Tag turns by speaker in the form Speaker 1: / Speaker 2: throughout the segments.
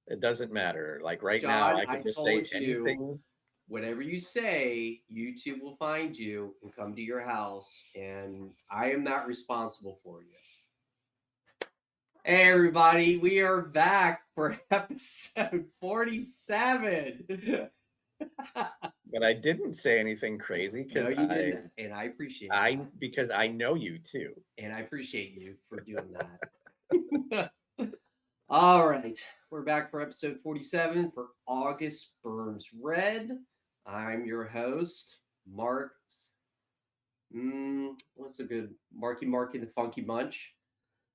Speaker 1: It doesn't matter. Like right now,
Speaker 2: John,
Speaker 1: I
Speaker 2: I
Speaker 1: could just say
Speaker 2: told you,
Speaker 1: anything.
Speaker 2: whatever you say, YouTube will find you and come to your house, and I am not responsible for you. Hey, everybody, we are back for episode 47.
Speaker 1: But I didn't say anything crazy
Speaker 2: No,
Speaker 1: because
Speaker 2: you didn't, and I appreciate
Speaker 1: I
Speaker 2: that.
Speaker 1: because I know you too.
Speaker 2: And I appreciate you for doing that. All right, we're back for episode 47 for August Burns Red. I'm your host, Mark. What's a good Marky the Funky Bunch?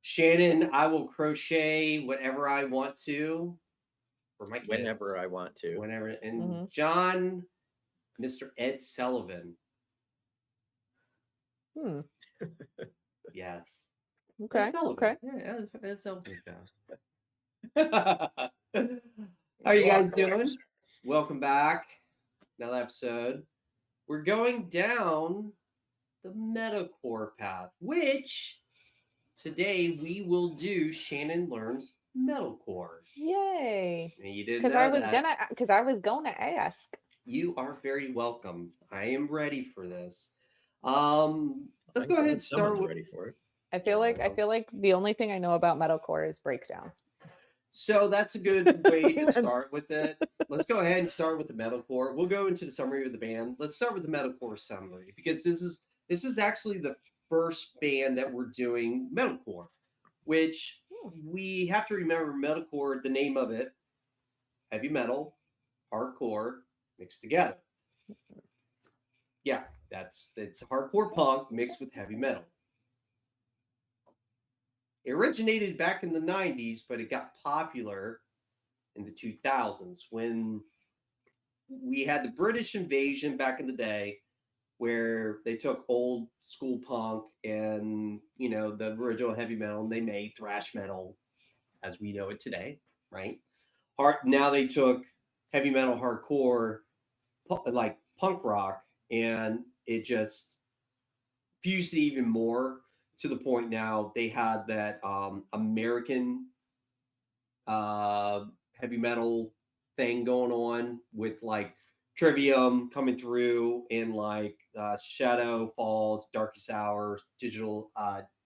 Speaker 2: Shannon, I will crochet whatever I want to for my kids.
Speaker 1: Whenever I want to.
Speaker 2: Whenever. And
Speaker 3: Mm-hmm.
Speaker 2: John, Mr. Ed Sullivan.
Speaker 3: Hmm.
Speaker 2: Yes. Ed
Speaker 3: Okay.
Speaker 2: Sullivan.
Speaker 3: Okay.
Speaker 2: Yeah, Ed Sullivan. How are you guys doing? Welcome back. Another episode. We're going down the Metacore path, which today we will do Shannon Learns Metalcore.
Speaker 3: Yay.
Speaker 2: And you didn't
Speaker 3: Because
Speaker 2: know that.
Speaker 3: I was gonna ask.
Speaker 2: You are very welcome. I am ready for this. Let's
Speaker 1: Thank
Speaker 2: go ahead
Speaker 1: God
Speaker 2: and start
Speaker 1: someone's
Speaker 2: with.
Speaker 1: ready for it.
Speaker 3: I feel like the only thing I know about metalcore is breakdowns.
Speaker 2: So that's a good way to
Speaker 3: That's-
Speaker 2: start with it. Let's go ahead and start with the metalcore. We'll go into the summary of the band. Let's start with the metalcore summary because this is actually the first band that we're doing metalcore, which we have to remember metalcore, the name of it, heavy metal, hardcore mixed together. Yeah, it's hardcore punk mixed with heavy metal. It originated back in the 90s, but it got popular in the 2000s when we had the British invasion back in the day where they took old school punk and, the original heavy metal and they made thrash metal as we know it today, right? Now they took heavy metal hardcore like punk rock and it just fused it even more to the point now they had that American heavy metal thing going on with like Trivium coming through and like Shadow Falls, Darkest Hour, Digital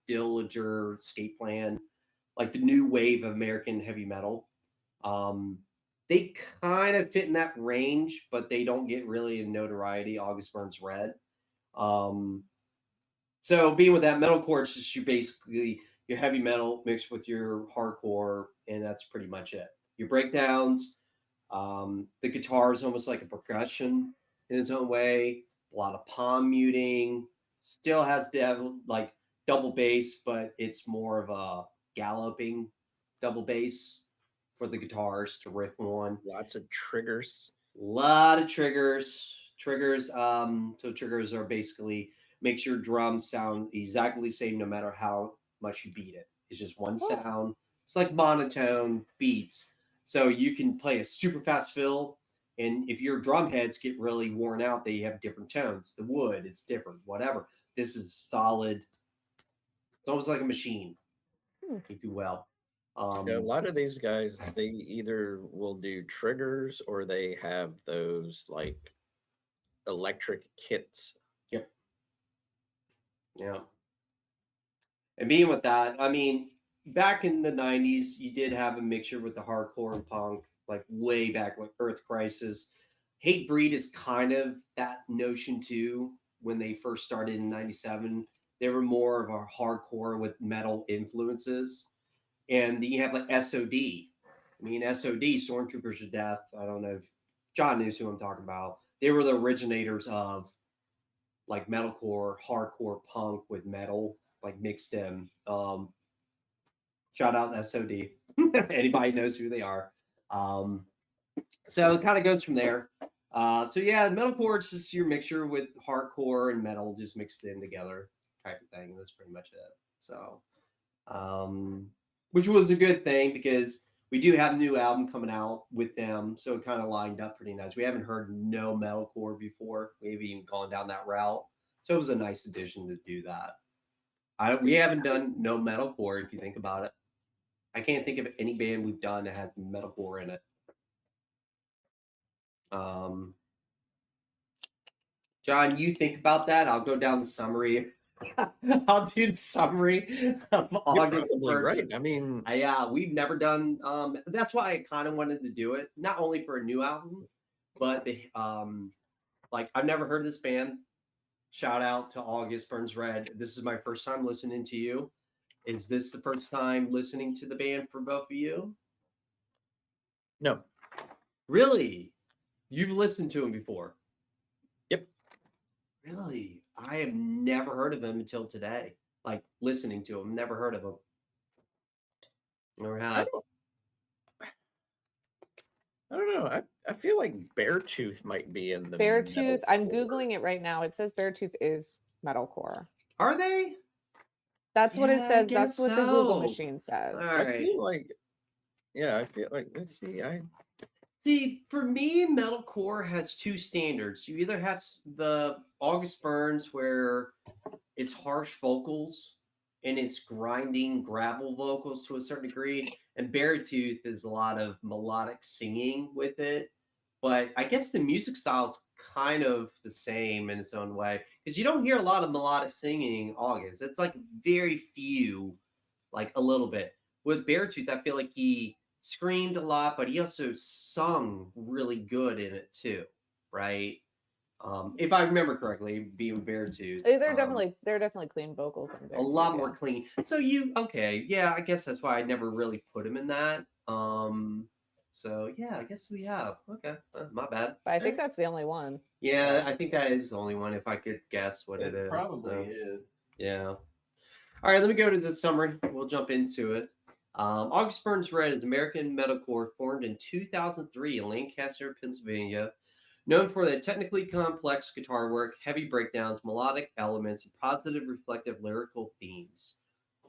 Speaker 2: Dillinger, Escape Plan, like the new wave of American heavy metal. They kind of fit in that range, but they don't get really in notoriety. August Burns Red. So being with that metalcore, it's just you basically your heavy metal mixed with your hardcore, and that's pretty much it. Your breakdowns, the guitar is almost like a percussion in its own way. A lot of palm muting. Still has to have like double bass, but it's more of a galloping double bass for the guitars to riff on.
Speaker 1: Lots of triggers.
Speaker 2: A lot of triggers. So triggers are basically makes your drums sound exactly the same no matter how much you beat it. It's just one
Speaker 3: Oh.
Speaker 2: sound. It's like monotone beats. So you can play a super fast fill, and if your drum heads get really worn out, they have different tones. The wood, it's different, whatever. This is solid. It's almost like a machine, if you will.
Speaker 1: Yeah, a lot of these guys, they either will do triggers or they have those like electric kits.
Speaker 2: Yep. Yeah. And being with that, I mean, back in the 90s, you did have a mixture with the hardcore and punk, like way back, like Earth Crisis. Hate Breed is kind of that notion too. When they first started in 97, they were more of a hardcore with metal influences. And then you have like SOD. I mean, SOD, Stormtroopers of Death. I don't know if John knows who I'm talking about. They were the originators of like metalcore, hardcore punk with metal, like mixed in. Shout out SOD. Anybody knows who they are. So it kind of goes from there. So yeah, metalcore is just your mixture with hardcore and metal just mixed in together type of thing. That's pretty much it. So, which was a good thing because we do have a new album coming out with them, so it kind of lined up pretty nice. We haven't heard no metalcore before. We've even gone down that route, so it was a nice addition to do that. We haven't done no metalcore if you think about it. I can't think of any band we've done that has metalcore in it. John, you think about that. I'll go down the summary. I'll do the summary of
Speaker 1: You're
Speaker 2: August
Speaker 1: probably
Speaker 2: 1st.
Speaker 1: right. I mean,
Speaker 2: We've never done. That's why I kind of wanted to do it, not only for a new album, but like I've never heard of this band. Shout out to August Burns Red. This is my first time listening to you. Is this the first time listening to the band for both of you?
Speaker 1: no.
Speaker 2: Really? You've listened to him before?
Speaker 1: Yep.
Speaker 2: Really? I have never heard of him until today. Like listening to him, never heard of him. Never
Speaker 1: I
Speaker 2: had.
Speaker 1: don't know. I feel like Beartooth might be in the
Speaker 3: Beartooth. I'm
Speaker 1: metalcore.
Speaker 3: googling it right now. It says Beartooth is metalcore.
Speaker 2: Are they?
Speaker 3: That's what it
Speaker 2: Yeah, I
Speaker 3: says.
Speaker 2: guess
Speaker 3: That's what the Google
Speaker 2: so.
Speaker 3: machine says.
Speaker 2: All
Speaker 1: I
Speaker 2: right.
Speaker 1: feel like, yeah, I feel like, let's see,
Speaker 2: See, for me, metalcore has two standards. You either have the August Burns, where it's harsh vocals and it's grinding gravel vocals to a certain degree, and Beartooth is a lot of melodic singing with it. But I guess the music style is kind of the same in its own way, because you don't hear a lot of melodic singing in August. It's like very few, like a little bit. With Beartooth, I feel like he screamed a lot, but he also sung really good in it too, right? If I remember correctly, being Beartooth,
Speaker 3: They're definitely clean vocals on
Speaker 2: a lot
Speaker 3: Beartooth,
Speaker 2: more
Speaker 3: yeah.
Speaker 2: clean. So yeah, I guess that's why I never really put him in that. So yeah, I guess we have. Okay, my bad.
Speaker 3: But I think that's the only one.
Speaker 2: Yeah, I think that is the only one. If I could guess what it is,
Speaker 1: probably
Speaker 2: so,
Speaker 1: is.
Speaker 2: yeah. All right, let me go to the summary. We'll jump into it. August Burns Red is American metalcore formed in 2003 in Lancaster, Pennsylvania. Known for their technically complex guitar work, heavy breakdowns, melodic elements, and positive, reflective lyrical themes.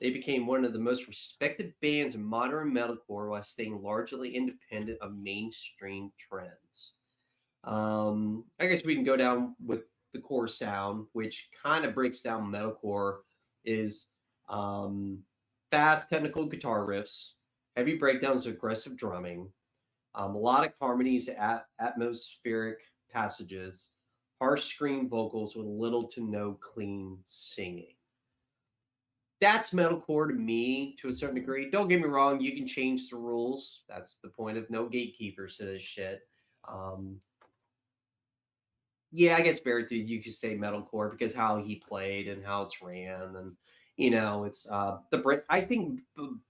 Speaker 2: They became one of the most respected bands in modern metalcore while staying largely independent of mainstream trends. I guess we can go down with the core sound, which kind of breaks down metalcore, is fast technical guitar riffs, heavy breakdowns, aggressive drumming, melodic harmonies, atmospheric passages, harsh scream vocals with little to no clean singing. That's metalcore to me to a certain degree. Don't get me wrong, you can change the rules. That's the point of no gatekeepers to this shit. Yeah, I guess Beartooth, you could say metalcore because how he played and how it's ran, and it's the break. I think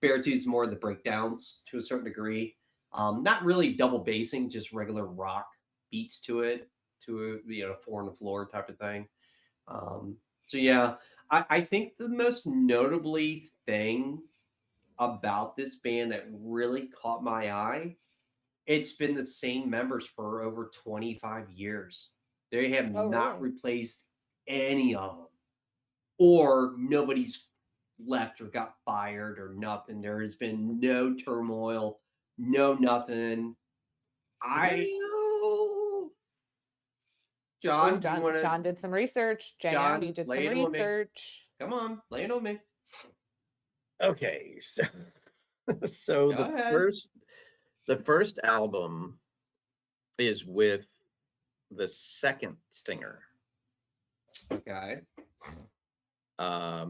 Speaker 2: Beartooth's more the breakdowns to a certain degree. Not really double bassing, just regular rock beats to it, to a four on the floor type of thing. So yeah, I think the most notably thing about this band that really caught my eye, it's been the same members for over 25 years. They have not
Speaker 3: really?
Speaker 2: replaced any of them, or nobody's left or got fired or nothing. There has been no turmoil, no nothing. John,
Speaker 3: John did some research.
Speaker 2: John,
Speaker 3: You did some
Speaker 2: lay it on me.
Speaker 3: research.
Speaker 2: Come on, lay it on me.
Speaker 1: Okay, so
Speaker 2: Go ahead.
Speaker 1: the first album is with the second singer.
Speaker 2: Okay.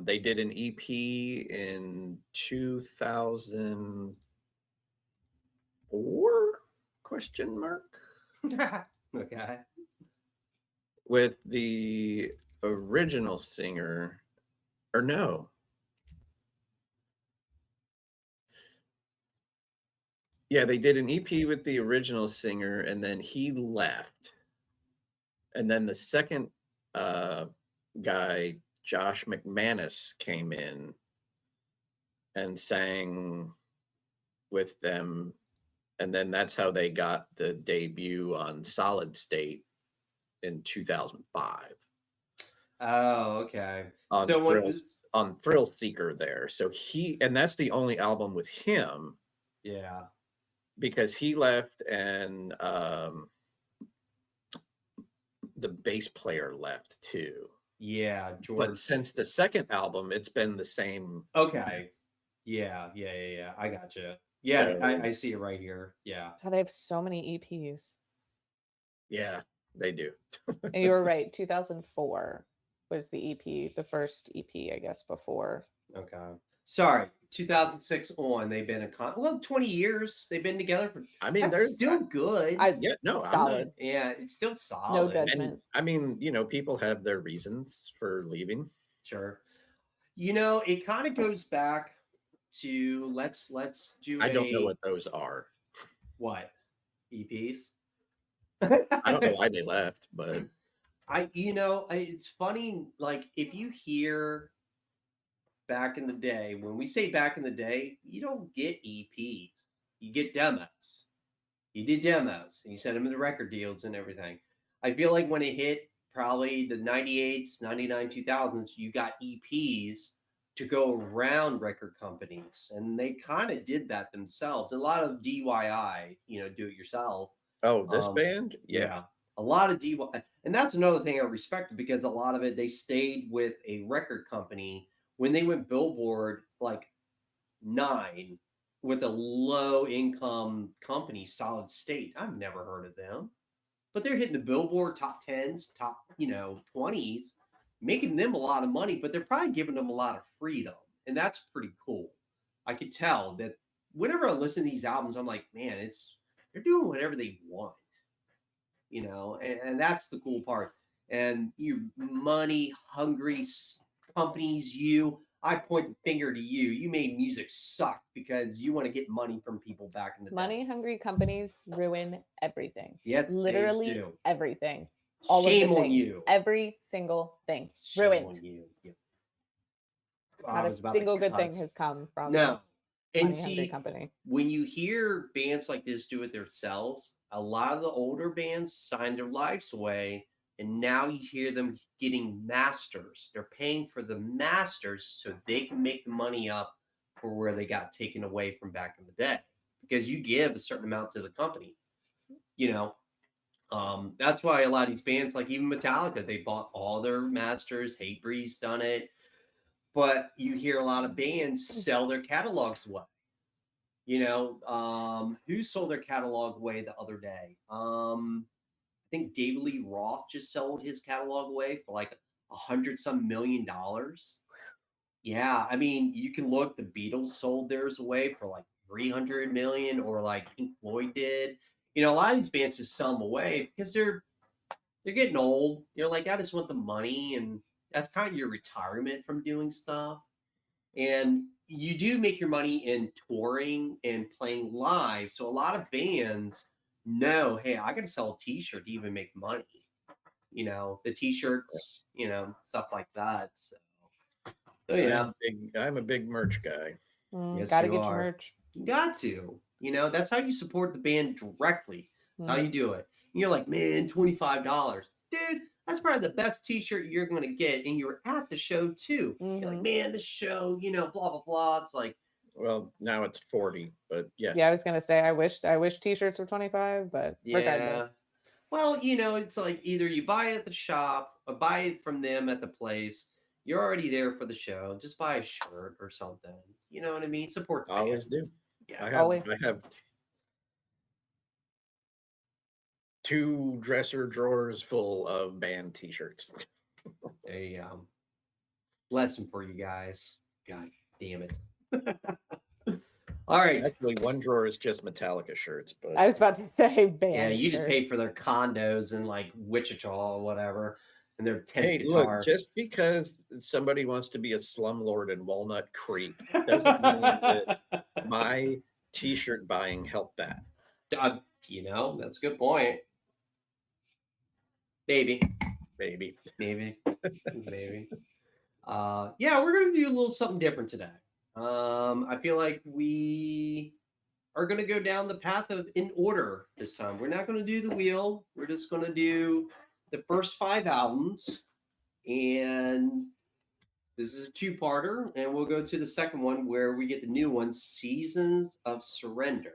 Speaker 1: They did an EP in 2004 question mark
Speaker 2: Okay.
Speaker 1: with the original singer, or no. Yeah, they did an EP with the original singer, and then he left. And then the second guy, Josh McManus, came in and sang with them. And then that's how they got the debut on Solid State in 2005.
Speaker 2: Oh, okay.
Speaker 1: On
Speaker 2: So
Speaker 1: on Thrill Seeker there. So and that's the only album with him.
Speaker 2: Yeah.
Speaker 1: Because he left and the bass player left too.
Speaker 2: Yeah, George.
Speaker 1: But since the second album, it's been the same.
Speaker 2: Okay. Yeah. I gotcha. Yeah,
Speaker 1: So
Speaker 2: I see it right here. Yeah.
Speaker 3: God, they have so many EPs.
Speaker 1: yeah, they do.
Speaker 3: And you were right. 2004 was the EP, the first EP, I guess, before.
Speaker 2: Okay. Sorry. 2006 on. They've been 20 years. They've been together for.
Speaker 1: I mean,
Speaker 2: That's
Speaker 1: there's
Speaker 2: still good.
Speaker 1: yeah, no, I'm not.
Speaker 3: Solid.
Speaker 2: Yeah, it's still
Speaker 3: No
Speaker 2: solid.
Speaker 3: judgment.
Speaker 1: And I mean, people have their reasons for leaving.
Speaker 2: Sure. It kind of goes back to let's do
Speaker 1: I don't know
Speaker 2: a
Speaker 1: what those are.
Speaker 2: what EPs.
Speaker 1: I don't know why they left, but
Speaker 2: It's funny. Like if you hear back in the day, when we say back in the day, you don't get EPs, you get demos. You did demos and you sent them in the record deals and everything. I feel like when it hit probably the 98s, 99, 2000s, you got EPs to go around record companies. And they kind of did that themselves. A lot of DIY, do it yourself.
Speaker 1: oh, this
Speaker 2: Um,
Speaker 1: band? Yeah.
Speaker 2: a lot of DIY. And that's another thing I respect because a lot of it, they stayed with a record company when they went Billboard like 9 with a low income company, Solid State. I've never heard of them, but they're hitting the Billboard top 10s, top 20s, making them a lot of money. But they're probably giving them a lot of freedom, and that's pretty cool. I could tell that whenever I listen to these albums, I'm like, man, they're doing whatever they want, and that's the cool part. And you money hungry companies, I point the finger to you. You made music suck because you want to get money from people back in the day.
Speaker 3: Money hungry companies ruin everything.
Speaker 2: Yes, they
Speaker 3: Literally
Speaker 2: do.
Speaker 3: everything. All
Speaker 2: Shame
Speaker 3: of the
Speaker 2: on
Speaker 3: things.
Speaker 2: you.
Speaker 3: Every single thing.
Speaker 2: Shame
Speaker 3: Ruined.
Speaker 2: on you. Yeah.
Speaker 3: Not a single good thing has come from
Speaker 2: No. And
Speaker 3: money hungry
Speaker 2: see,
Speaker 3: company.
Speaker 2: when you hear bands like this do it themselves, a lot of the older bands sign their lives away, and now you hear them getting masters. They're paying for the masters so they can make the money up for where they got taken away from back in the day. Because you give a certain amount to the company, you know. That's why a lot of these bands, like even Metallica, they bought all their masters. Hatebreed's done it, but you hear a lot of bands sell their catalogs away. Who sold their catalog away the other day? I think David Lee Roth just sold his catalog away for like $100 million. Yeah, I mean, you can look. The Beatles sold theirs away for like 300 million, or like Pink Floyd did. A lot of these bands just sell them away because they're getting old. They're like, I just want the money, and that's kind of your retirement from doing stuff. And you do make your money in touring and playing live. So a lot of bands know, hey, I can sell a T-shirt to even make money. The T-shirts, stuff like that. So yeah,
Speaker 1: I'm a big merch guy.
Speaker 2: Yes,
Speaker 3: Gotta
Speaker 2: you
Speaker 3: get your
Speaker 2: are.
Speaker 3: merch.
Speaker 2: You got to. That's how you support the band directly. That's how you do it. And you're like, man, $25. Dude, that's probably the best T-shirt you're going to get. And you're at the show too. You're like, man, this show, blah, blah, blah. It's like,
Speaker 1: well, now it's 40, but yes.
Speaker 3: Yeah, I was gonna say I wish T-shirts were 25, but regardless.
Speaker 2: Well, it's like either you buy it at the shop or buy it from them at the place. You're already there for the show. Just buy a shirt or something. You know what I mean? Support the
Speaker 1: I always
Speaker 2: band.
Speaker 1: do.
Speaker 2: Yeah,
Speaker 3: Always.
Speaker 1: I have 2 dresser drawers full of band T-shirts.
Speaker 2: a lesson for you guys. God damn it. All right.
Speaker 1: Actually, 1 drawer is just Metallica shirts, but
Speaker 3: I was about to say band.
Speaker 2: Yeah, you just paid
Speaker 3: shirts.
Speaker 2: for their condos in like Wichita or whatever, and their 10th
Speaker 1: hey,
Speaker 2: guitar.
Speaker 1: look, just because somebody wants to be a slumlord in Walnut Creek doesn't mean that my T-shirt buying helped that.
Speaker 2: That's a good point. Maybe.
Speaker 1: Maybe.
Speaker 2: Yeah, we're gonna do a little something different today. I feel like we are gonna go down the path of in order this time. We're not gonna do the wheel. We're just gonna do the first 5 albums, and this is a 2-parter, and we'll go to the second one where we get the new one, Seasons of Surrender,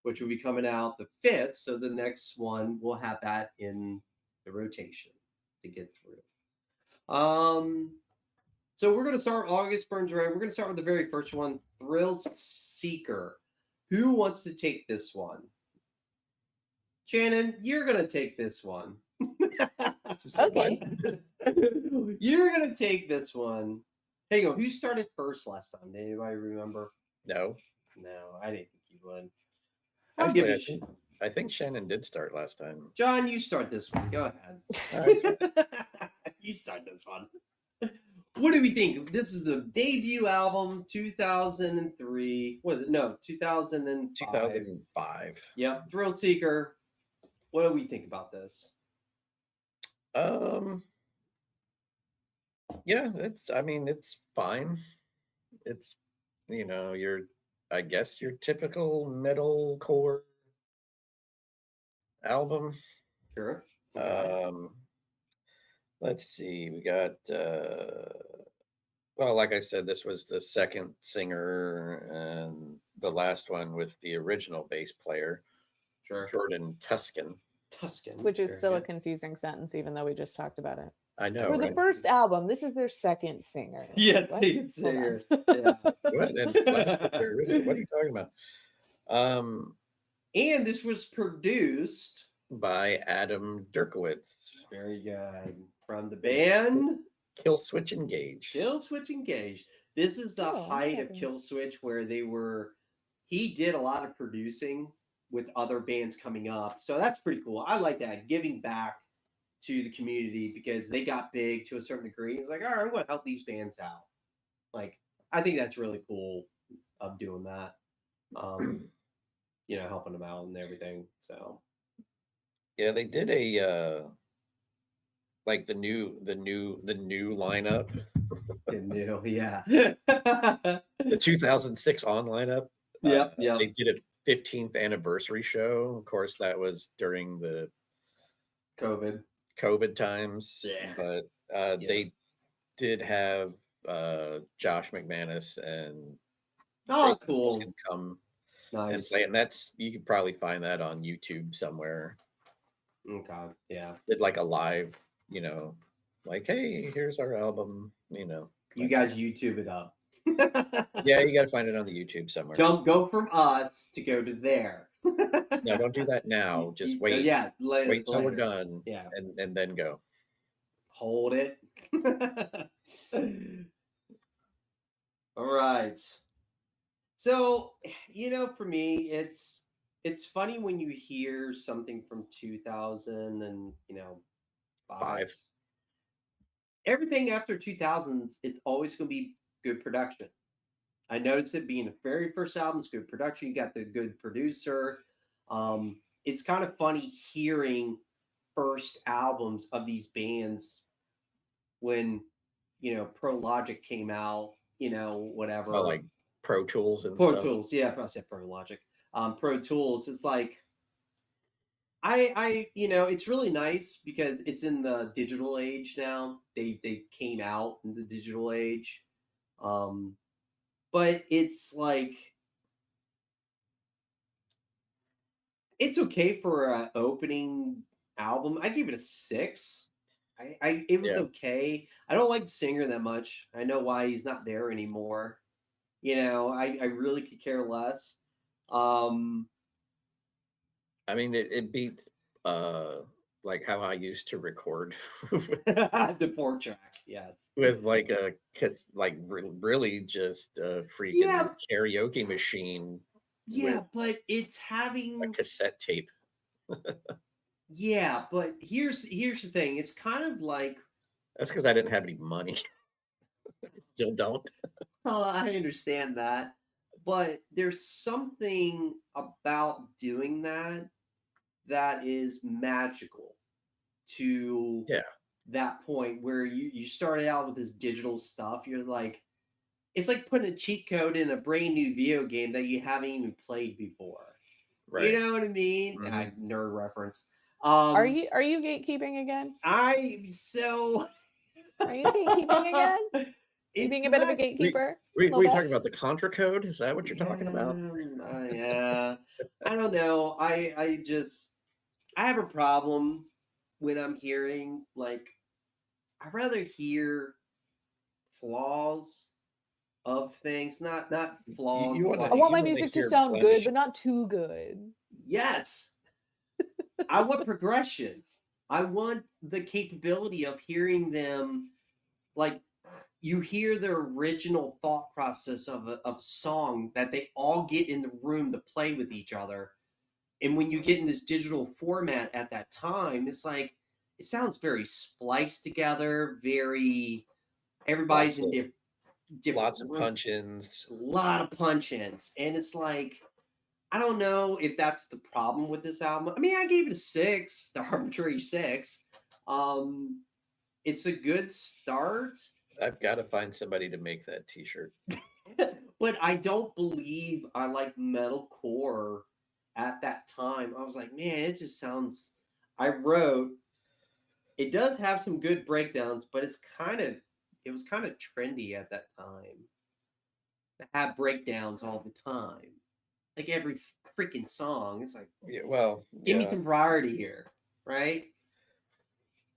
Speaker 2: which will be coming out the 5th. So the next one we'll have that in the rotation to get through. So we're gonna start August Burns Red. We're gonna start with the very first one, Thrill Seeker. Who wants to take this one? Shannon, you're gonna take this one.
Speaker 3: Okay.
Speaker 2: You're gonna take this one. Hang on, who started first last time? Did anybody remember?
Speaker 1: No.
Speaker 2: No, I didn't think you would. I'll
Speaker 1: Actually,
Speaker 2: give
Speaker 1: I
Speaker 2: it.
Speaker 1: think, I think Shannon did start last time.
Speaker 2: John, you start this one. Go ahead.
Speaker 1: Okay.
Speaker 2: You start this one. What do we think? This is the debut album, 2003. Was it? No, 2005.
Speaker 1: 2005.
Speaker 2: Yep, Thrill Seeker. What do we think about this?
Speaker 1: Yeah, it's fine. It's, I guess your typical metalcore album.
Speaker 2: Sure.
Speaker 1: Let's see. We got well, like I said, this was the second singer and the last one with the original bass player,
Speaker 2: Sure.
Speaker 1: Jordan Tuscan.
Speaker 2: Tuscan.
Speaker 3: Which is
Speaker 2: Very
Speaker 3: still a
Speaker 2: good.
Speaker 3: confusing sentence, even though we just talked about it.
Speaker 1: I know.
Speaker 3: For the
Speaker 1: right?
Speaker 3: first album, this is their second singer.
Speaker 2: Yeah,
Speaker 3: What?
Speaker 2: they can
Speaker 3: Hold
Speaker 2: singer.
Speaker 3: on.
Speaker 2: Yeah.
Speaker 1: What? And what are you talking about?
Speaker 2: And this was produced.
Speaker 1: By Adam Derkowitz.
Speaker 2: Very good. From the band
Speaker 1: Kill Switch Engage.
Speaker 2: Kill Switch Engage. This is the
Speaker 3: Oh,
Speaker 2: height of
Speaker 3: okay.
Speaker 2: Kill Switch where he did a lot of producing with other bands coming up. So that's pretty cool. I like that. Giving back to the community because they got big to a certain degree. It's like, all right, I'm going to help these bands out. Like, I think that's really cool of doing that. Helping them out and everything. So
Speaker 1: Yeah, they did a like the new lineup.
Speaker 2: yeah.
Speaker 1: The 2006 on lineup.
Speaker 2: Yep.
Speaker 1: They did a 15th anniversary show. Of course, that was during the COVID times.
Speaker 2: Yeah.
Speaker 1: But they did have Josh McManus and
Speaker 2: Oh,
Speaker 1: Drake
Speaker 2: cool.
Speaker 1: can come and
Speaker 2: Nice.
Speaker 1: play, and you could probably find that on YouTube somewhere.
Speaker 2: Okay. Yeah.
Speaker 1: Did like a live, like, hey, here's our album,
Speaker 2: You guys YouTube it up.
Speaker 1: Yeah, you got to find it on the YouTube somewhere.
Speaker 2: Go from us to go to there.
Speaker 1: No, don't do that now. Just wait.
Speaker 2: Yeah.
Speaker 1: Wait till we're
Speaker 2: later.
Speaker 1: done.
Speaker 2: Yeah.
Speaker 1: And then go.
Speaker 2: Hold it. All right. So, for me, it's funny when you hear something from 2000 and,
Speaker 1: Five.
Speaker 2: Everything after 2000s, it's always going to be good production. I noticed it being the very first album, it's good production. You got the good producer. It's kind of funny hearing first albums of these bands when, Pro Logic came out, whatever.
Speaker 1: Oh, like Pro Tools and
Speaker 2: Pro
Speaker 1: stuff.
Speaker 2: Tools, yeah, I said Pro Logic. Pro Tools, it's like I it's really nice because it's in the digital age now. They came out in the digital age. But it's like it's okay for an opening album. I give it a 6. It was okay. I don't like the singer that much. I know why he's not there anymore. I really could care less.
Speaker 1: It beats like how I used to record
Speaker 2: The 4-track, yes.
Speaker 1: with like really just a freaking karaoke machine.
Speaker 2: Yeah, but it's having
Speaker 1: a cassette tape.
Speaker 2: Yeah, but here's the thing. It's kind of like
Speaker 1: That's because I didn't have any money. Still don't.
Speaker 2: well, I understand that, but there's something about doing that is magical to that point where you started out with this digital stuff. You're like, it's like putting a cheat code in a brand new video game that you haven't even played before.
Speaker 1: Right.
Speaker 2: You know what I mean?
Speaker 1: Mhm.
Speaker 2: Nerd reference.
Speaker 3: Are you gatekeeping again?
Speaker 2: Are you
Speaker 3: gatekeeping again? You being a bit of a gatekeeper?
Speaker 1: We talking about the Contra code? Is that what you're talking about?
Speaker 2: Yeah. I don't know. I have a problem when I'm hearing I'd rather hear flaws of things, not flaws.
Speaker 1: you wanna-
Speaker 3: I want
Speaker 1: you
Speaker 3: my
Speaker 1: wanna
Speaker 3: music to
Speaker 1: hear
Speaker 3: sound good,
Speaker 1: blemishes.
Speaker 3: but not too good.
Speaker 2: Yes. I want progression. I want the capability of hearing them, like, you hear the original thought process of a song that they all get in the room to play with each other. And when you get in this digital format at that time, it's like it sounds very spliced together, very everybody's
Speaker 1: Lots
Speaker 2: in
Speaker 1: of-
Speaker 2: different
Speaker 1: Lots of
Speaker 2: rooms.
Speaker 1: punch-ins.
Speaker 2: A lot of punch-ins, and it's like I don't know if that's the problem with this album. I mean, I gave it a 6, the arbitrary 6. It's a good start,
Speaker 1: I've got to find somebody to make that T-shirt.
Speaker 2: but I don't believe I like metalcore at that time. I was like, man, it just sounds. I wrote, it does have some good breakdowns, but it was kind of trendy at that time to have breakdowns all the time. Like every freaking song, it's like,
Speaker 1: Yeah, well,
Speaker 2: give me
Speaker 1: yeah.
Speaker 2: some variety here, right?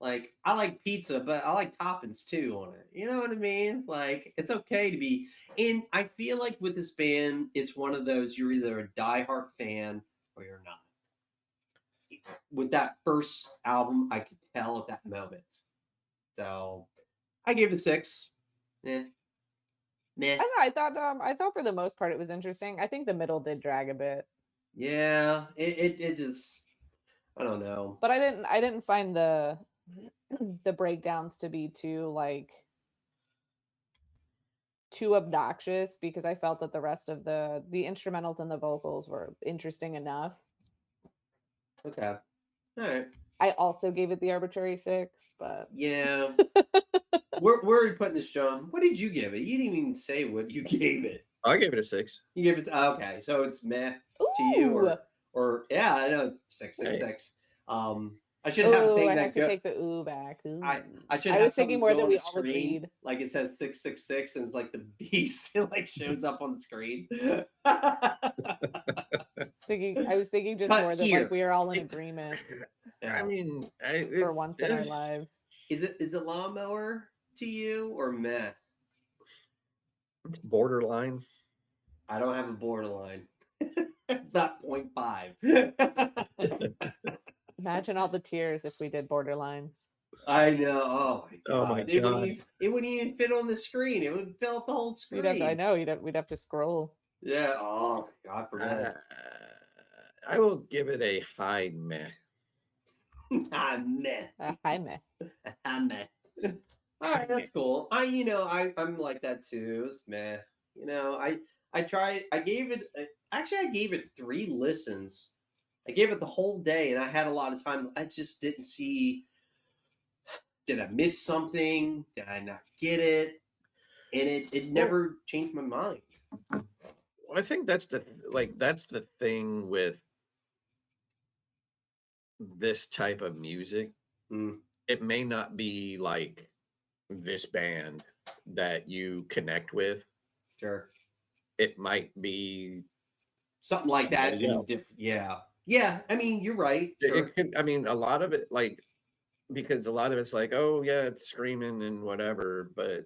Speaker 2: Like I like pizza, but I like toppings too on it. You know what I mean? It's like it's okay to be. And I feel like with this band, it's one of those you're either a diehard fan or you're not. With that first album, I could tell at that moment. So I gave it a 6. Eh, meh.
Speaker 3: I don't know. I thought for the most part it was interesting. I think the middle did drag a bit,
Speaker 2: Yeah, it just I don't know.
Speaker 3: but I didn't find the the breakdowns to be too obnoxious because I felt that the rest of the instrumentals and the vocals were interesting enough.
Speaker 2: Okay, all right.
Speaker 3: I also gave it the arbitrary 6, but
Speaker 2: Yeah. Where are you putting this, John? What did you give it? You didn't even say what you gave it.
Speaker 1: I gave it a 6.
Speaker 2: You gave it okay, so it's meh to you,
Speaker 3: ooh,
Speaker 2: or yeah, I know 666. I should have a
Speaker 3: oh,
Speaker 2: thing
Speaker 3: I
Speaker 2: that
Speaker 3: have to take the ooh back. Ooh.
Speaker 2: I should
Speaker 3: I
Speaker 2: have
Speaker 3: was thinking
Speaker 2: something
Speaker 3: more
Speaker 2: go
Speaker 3: that
Speaker 2: on
Speaker 3: we
Speaker 2: the
Speaker 3: all
Speaker 2: screen,
Speaker 3: agreed.
Speaker 2: like it says 666 and it's like the beast like shows up on the screen.
Speaker 3: I was thinking just
Speaker 2: Cut
Speaker 3: more that
Speaker 2: here.
Speaker 3: like we are all in agreement
Speaker 1: I mean,
Speaker 3: for once in our lives.
Speaker 2: Is it lawnmower to you or meh?
Speaker 1: borderline.
Speaker 2: I don't have a borderline. Not 0.5.
Speaker 3: Imagine all the tears if we did borderlines.
Speaker 2: I know. Oh my god.
Speaker 1: Oh my God.
Speaker 2: It wouldn't even fit on the screen. It would fill up the whole screen.
Speaker 3: I know we'd have to scroll.
Speaker 2: Yeah. Oh God forbid.
Speaker 1: I will give it a high meh.
Speaker 2: Ah, meh.
Speaker 3: Hi meh.
Speaker 2: Ah, meh. All right, that's cool. I'm like that too. It's meh. I tried. I gave it. Actually, I gave it 3 listens. I gave it the whole day, and I had a lot of time. I just didn't see. Did I miss something? Did I not get it? And it never changed my mind.
Speaker 1: I think that's the thing with this type of music.
Speaker 2: Mm,
Speaker 1: It may not be like this band that you connect with.
Speaker 2: sure.
Speaker 1: It might be
Speaker 2: Something like that.
Speaker 1: somebody else.
Speaker 2: Yeah. Yeah. I mean, you're right. Sure.
Speaker 1: It could. I mean, a lot of it, like, because a lot of it's like, oh yeah, it's screaming and whatever, but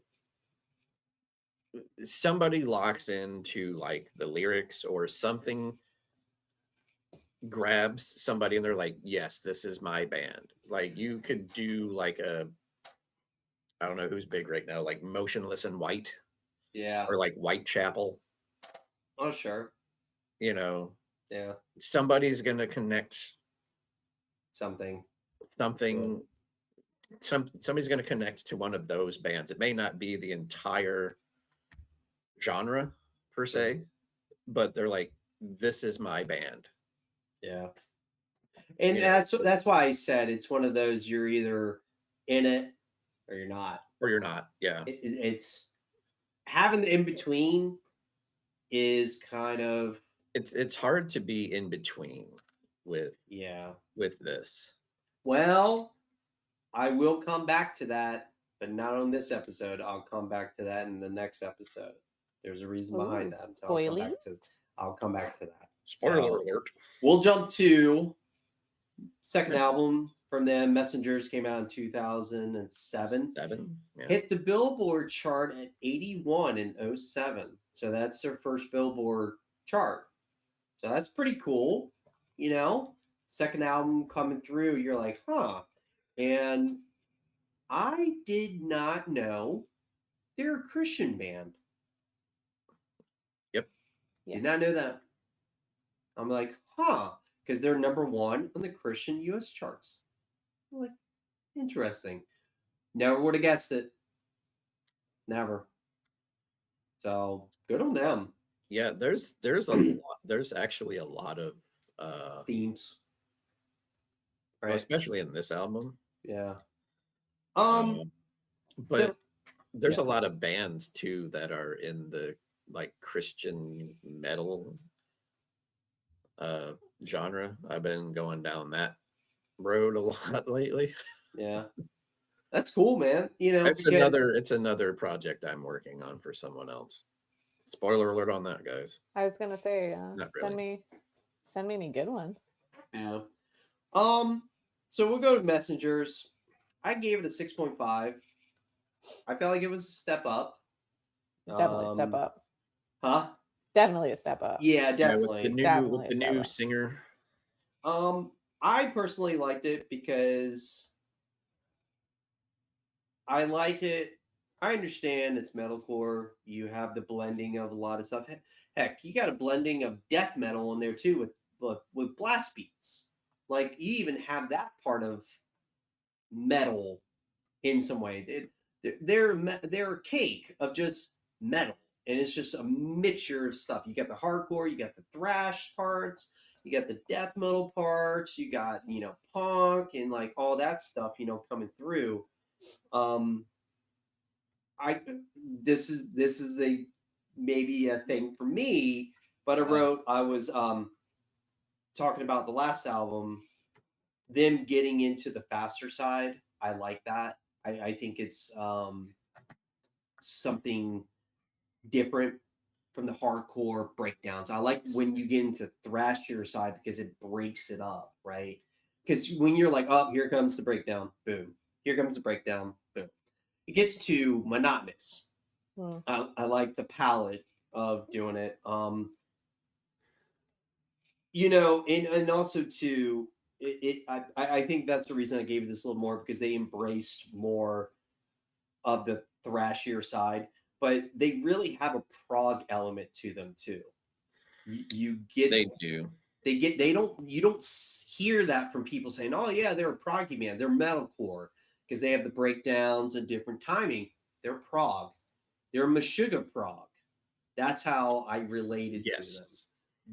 Speaker 1: somebody locks into like the lyrics or something grabs somebody and they're like, yes, this is my band. Like you could do like I don't know who's big right now, like Motionless in White
Speaker 2: Yeah.
Speaker 1: or like Whitechapel,
Speaker 2: Oh, sure. Yeah.
Speaker 1: somebody's gonna connect
Speaker 2: Something.
Speaker 1: something. Somebody's gonna connect to one of those bands. It may not be the entire genre per se, but they're like, this is my band.
Speaker 2: Yeah. And
Speaker 1: Yeah.
Speaker 2: that's why I said it's one of those you're either in it or you're not.
Speaker 1: Or you're not. Yeah.
Speaker 2: It's having the in between is kind of
Speaker 1: It's hard to be in between with
Speaker 2: yeah.
Speaker 1: this.
Speaker 2: Well, I will come back to that, but not on this episode. I'll come back to that in the next episode. There's a reason behind
Speaker 3: Ooh,
Speaker 2: that. So
Speaker 3: spoilers?
Speaker 2: I'll come back to that.
Speaker 1: Spoiler
Speaker 2: So,
Speaker 1: alert.
Speaker 2: we'll jump to second
Speaker 1: Yes.
Speaker 2: album, from them. Messengers came out in 2007.
Speaker 1: 7? Yeah.
Speaker 2: Hit the Billboard chart at 81 in 07. So that's their first Billboard chart. So that's pretty cool. You know, second album coming through, you're like, huh. And I did not know they're a Christian band.
Speaker 1: Yep.
Speaker 3: Yes.
Speaker 2: Did not know that. I'm like, huh, because they're number 1 on the Christian US charts. I'm like, interesting. Never would have guessed it. Never. So good on them.
Speaker 1: Yeah, there's a lot, there's actually a lot of
Speaker 2: Themes.
Speaker 1: well,
Speaker 2: Right.
Speaker 1: especially in this album.
Speaker 2: Yeah.
Speaker 1: But
Speaker 2: So
Speaker 1: there's
Speaker 2: yeah.
Speaker 1: a lot of bands too that are in the like Christian metal genre. I've been going down that road a lot lately.
Speaker 2: Yeah. That's cool, man. You know,
Speaker 1: It's
Speaker 2: because
Speaker 1: another project I'm working on for someone else. Spoiler alert on that, guys.
Speaker 3: I was gonna say,
Speaker 1: Not
Speaker 3: send
Speaker 1: really.
Speaker 3: me any good ones.
Speaker 2: yeah. So we'll go to Messengers. I gave it a 6.5. I felt like it was a step up.
Speaker 3: Definitely a step up.
Speaker 2: Huh?
Speaker 3: Definitely a step up.
Speaker 2: Yeah,
Speaker 1: Yeah,
Speaker 2: definitely.
Speaker 3: Definitely
Speaker 1: with
Speaker 3: a
Speaker 1: the
Speaker 3: step
Speaker 1: new
Speaker 3: up.
Speaker 1: singer.
Speaker 2: I personally liked it because I like it. I understand it's metalcore. You have the blending of a lot of stuff. Heck, you got a blending of death metal in there too with blast beats. Like you even have that part of metal in some way. They're a cake of just metal, and it's just a mixture of stuff. You got the hardcore, you got the thrash parts, you got the death metal parts, you got punk and like all that stuff coming through. I this is a maybe a thing for me, but I was talking about the last album, them getting into the faster side. I like that. I think it's something different from the hardcore breakdowns. I like when you get into thrashier side because it breaks it up, right? Because when you're like, oh, here comes the breakdown, boom. Here comes the breakdown, boom. It gets too monotonous. I like the palette of doing it. And also too, I think that's the reason I gave it this a little more because they embraced more of the thrashier side, but they really have a prog element to them too. You get
Speaker 1: They do.
Speaker 2: you don't hear that from people saying, oh yeah, they're a proggy band, they're metalcore because they have the breakdowns and different timing. They're prog. They're Meshuggah prog. That's how I related to them.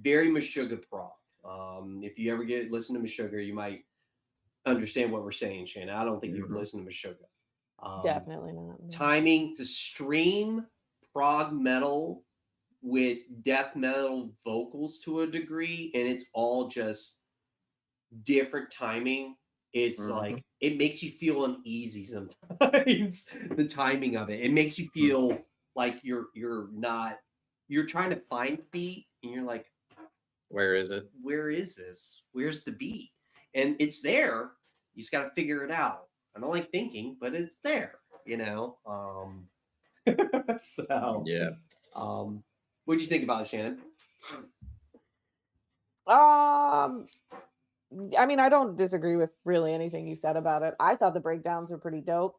Speaker 2: Very Meshuggah prog. If you ever listen to Meshuggah, you might understand what we're saying, Shannon. I don't think you've listened to Meshuggah.
Speaker 3: Definitely not. No.
Speaker 2: Timing, the stream prog metal with death metal vocals to a degree, and it's all just different timing. It's like it makes you feel uneasy sometimes. The timing of it makes you feel like you're trying to find the beat, and you're like,
Speaker 1: where is it?
Speaker 2: Where is this? Where's the beat? And it's there. You just got to figure it out. I don't like thinking, but it's there. So
Speaker 1: yeah.
Speaker 2: What'd you think about it, Shannon?
Speaker 3: I mean, I don't disagree with really anything you said about it. I thought the breakdowns were pretty dope.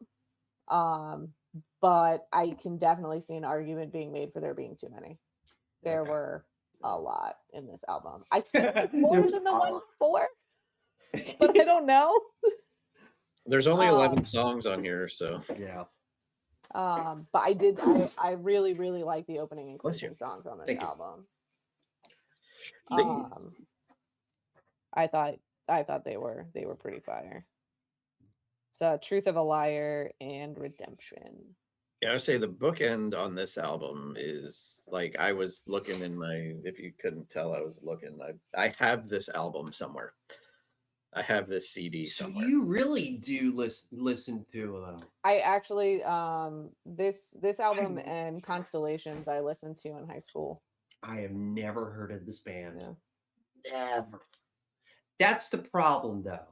Speaker 3: But I can definitely see an argument being made for there being too many. There were a lot in this album. I think more than the one before, but I don't know.
Speaker 1: There's only 11 songs on here, so
Speaker 2: yeah.
Speaker 3: But I really, really like the opening and closing songs on this album. I thought they were pretty fire. So Truth of a Liar and Redemption.
Speaker 1: Yeah, I would say the bookend on this album is like I was looking in my, if you couldn't tell, I was looking. I have this album somewhere. I have this CD somewhere.
Speaker 2: So you really do listen to them.
Speaker 3: I actually this album and Constellations I listened to in high school.
Speaker 2: I have never heard of this band.
Speaker 3: Yeah.
Speaker 2: Never. That's the problem though.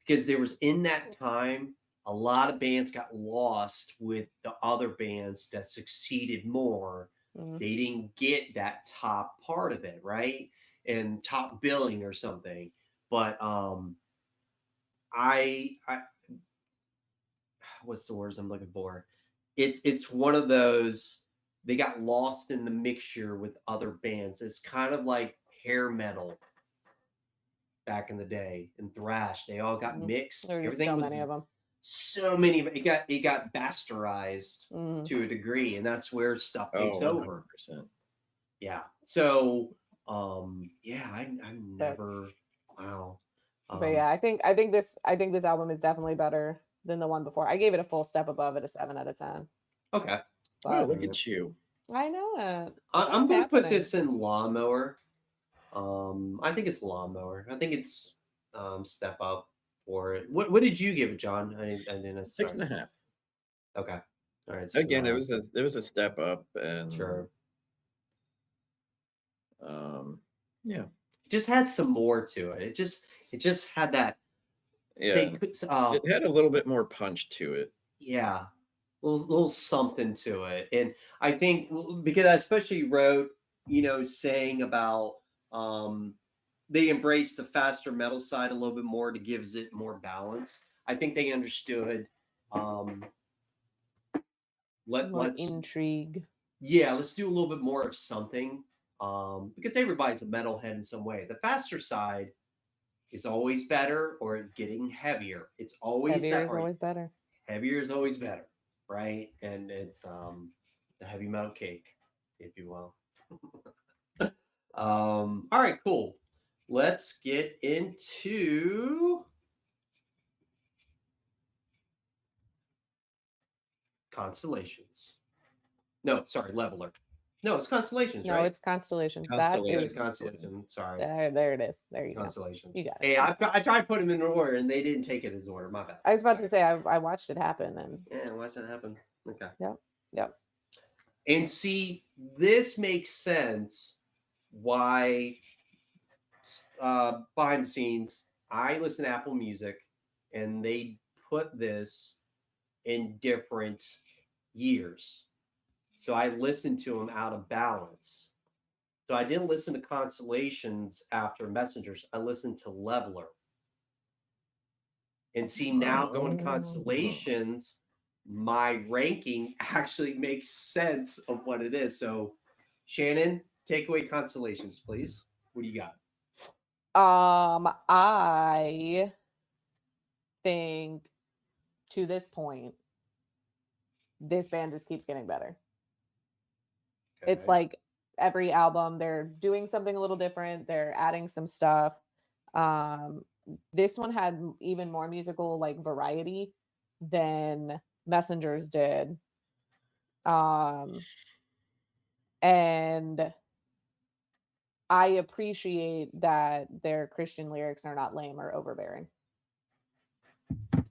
Speaker 2: because there was in that time a lot of bands got lost with the other bands that succeeded more.
Speaker 3: Mhm.
Speaker 2: They didn't get that top part of it, right? And top billing or something. But I what's the words I'm looking for? It's one of those, they got lost in the mixture with other bands. It's kind of like hair metal back in the day and thrash. They all got
Speaker 3: Mhm.
Speaker 2: mixed.
Speaker 3: There were just
Speaker 2: Everything
Speaker 3: so
Speaker 2: was
Speaker 3: many of them.
Speaker 2: so many. It got bastardized
Speaker 3: Mhm.
Speaker 2: to a degree, and that's where stuff
Speaker 1: Oh,
Speaker 2: takes over.
Speaker 1: 100%.
Speaker 2: Yeah. So yeah, I
Speaker 3: But
Speaker 2: never, wow.
Speaker 3: but yeah, I think this album is definitely better than the one before. I gave it a full step above at a 7 out of 10.
Speaker 2: Okay.
Speaker 1: Oh,
Speaker 3: But
Speaker 1: look at you.
Speaker 3: I know it.
Speaker 2: I'm
Speaker 3: What's
Speaker 2: gonna put
Speaker 3: happening?
Speaker 2: this in lawnmower. I think it's lawnmower. I think it's step up for it. What did you give it, John? I didn't.
Speaker 1: Six
Speaker 2: Sorry.
Speaker 1: and a half.
Speaker 2: Okay. All right.
Speaker 1: Again, it
Speaker 2: 6.5.
Speaker 1: was a step up, and
Speaker 2: Sure.
Speaker 1: yeah,
Speaker 2: Just had some more to it. It just had that
Speaker 1: yeah. It had a little bit more punch to it.
Speaker 2: yeah, little something to it. And I think because I especially wrote, saying about um they embrace the faster metal side a little bit more to gives it more balance. I think they understood um
Speaker 3: More
Speaker 2: let's
Speaker 3: intrigue.
Speaker 2: yeah, let's do a little bit more of something. Because everybody's a metalhead in some way. The faster side is always better or getting heavier. It's always
Speaker 3: Heavier
Speaker 2: that,
Speaker 3: is
Speaker 2: or
Speaker 3: always better.
Speaker 2: heavier is always better, right? And it's the heavy metal cake, if you will. All right, cool. Let's get into constellations. No, sorry, leveler. No, it's constellations,
Speaker 3: No,
Speaker 2: right?
Speaker 3: it's Constellations. That
Speaker 1: Constellation.
Speaker 3: is
Speaker 2: Constellation. Sorry,
Speaker 3: there it is. There you go.
Speaker 2: constellation.
Speaker 3: You got it.
Speaker 2: Hey,
Speaker 3: You
Speaker 2: I,
Speaker 3: got it.
Speaker 2: I tried to put them in order, and they didn't take it as order. My bad.
Speaker 3: I was about to say I watched it happen and
Speaker 2: Yeah, watch that happen. Okay.
Speaker 3: yep.
Speaker 2: And see, this makes sense why behind the scenes, I listen to Apple Music and they put this in different years. So I listened to them out of balance. So I didn't listen to Constellations after Messengers. I listened to Leveler. And see, now going to
Speaker 1: Oh.
Speaker 2: Constellations, my ranking actually makes sense of what it is. So Shannon, take away Constellations, please. What do you got?
Speaker 3: I think to this point, this band just keeps getting better. It's
Speaker 2: Okay.
Speaker 3: like every album they're doing something a little different, they're adding some stuff. This one had even more musical like variety than Messengers did. And I appreciate that their Christian lyrics are not lame or overbearing.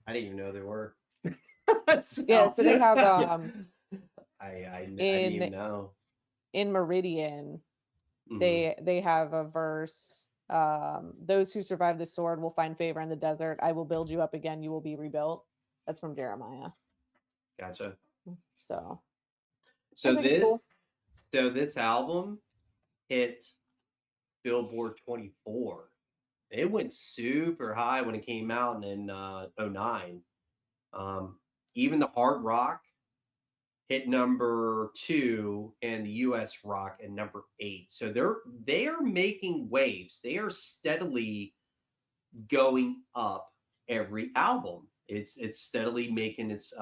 Speaker 2: I didn't even know there were.
Speaker 3: Yeah, so they have
Speaker 2: I didn't even know.
Speaker 3: in Meridian,
Speaker 2: Mhm.
Speaker 3: they have a verse, those who survive the sword will find favor in the desert. I will build you up again, you will be rebuilt. That's from Jeremiah.
Speaker 2: Gotcha.
Speaker 3: So
Speaker 2: So
Speaker 3: think it's
Speaker 2: this
Speaker 3: cool.
Speaker 2: so this album hit Billboard 24. It went super high when it came out in 09. Even the hard rock hit number 2 and the US rock at number 8. So they are making waves. They are steadily going up every album. It's steadily making its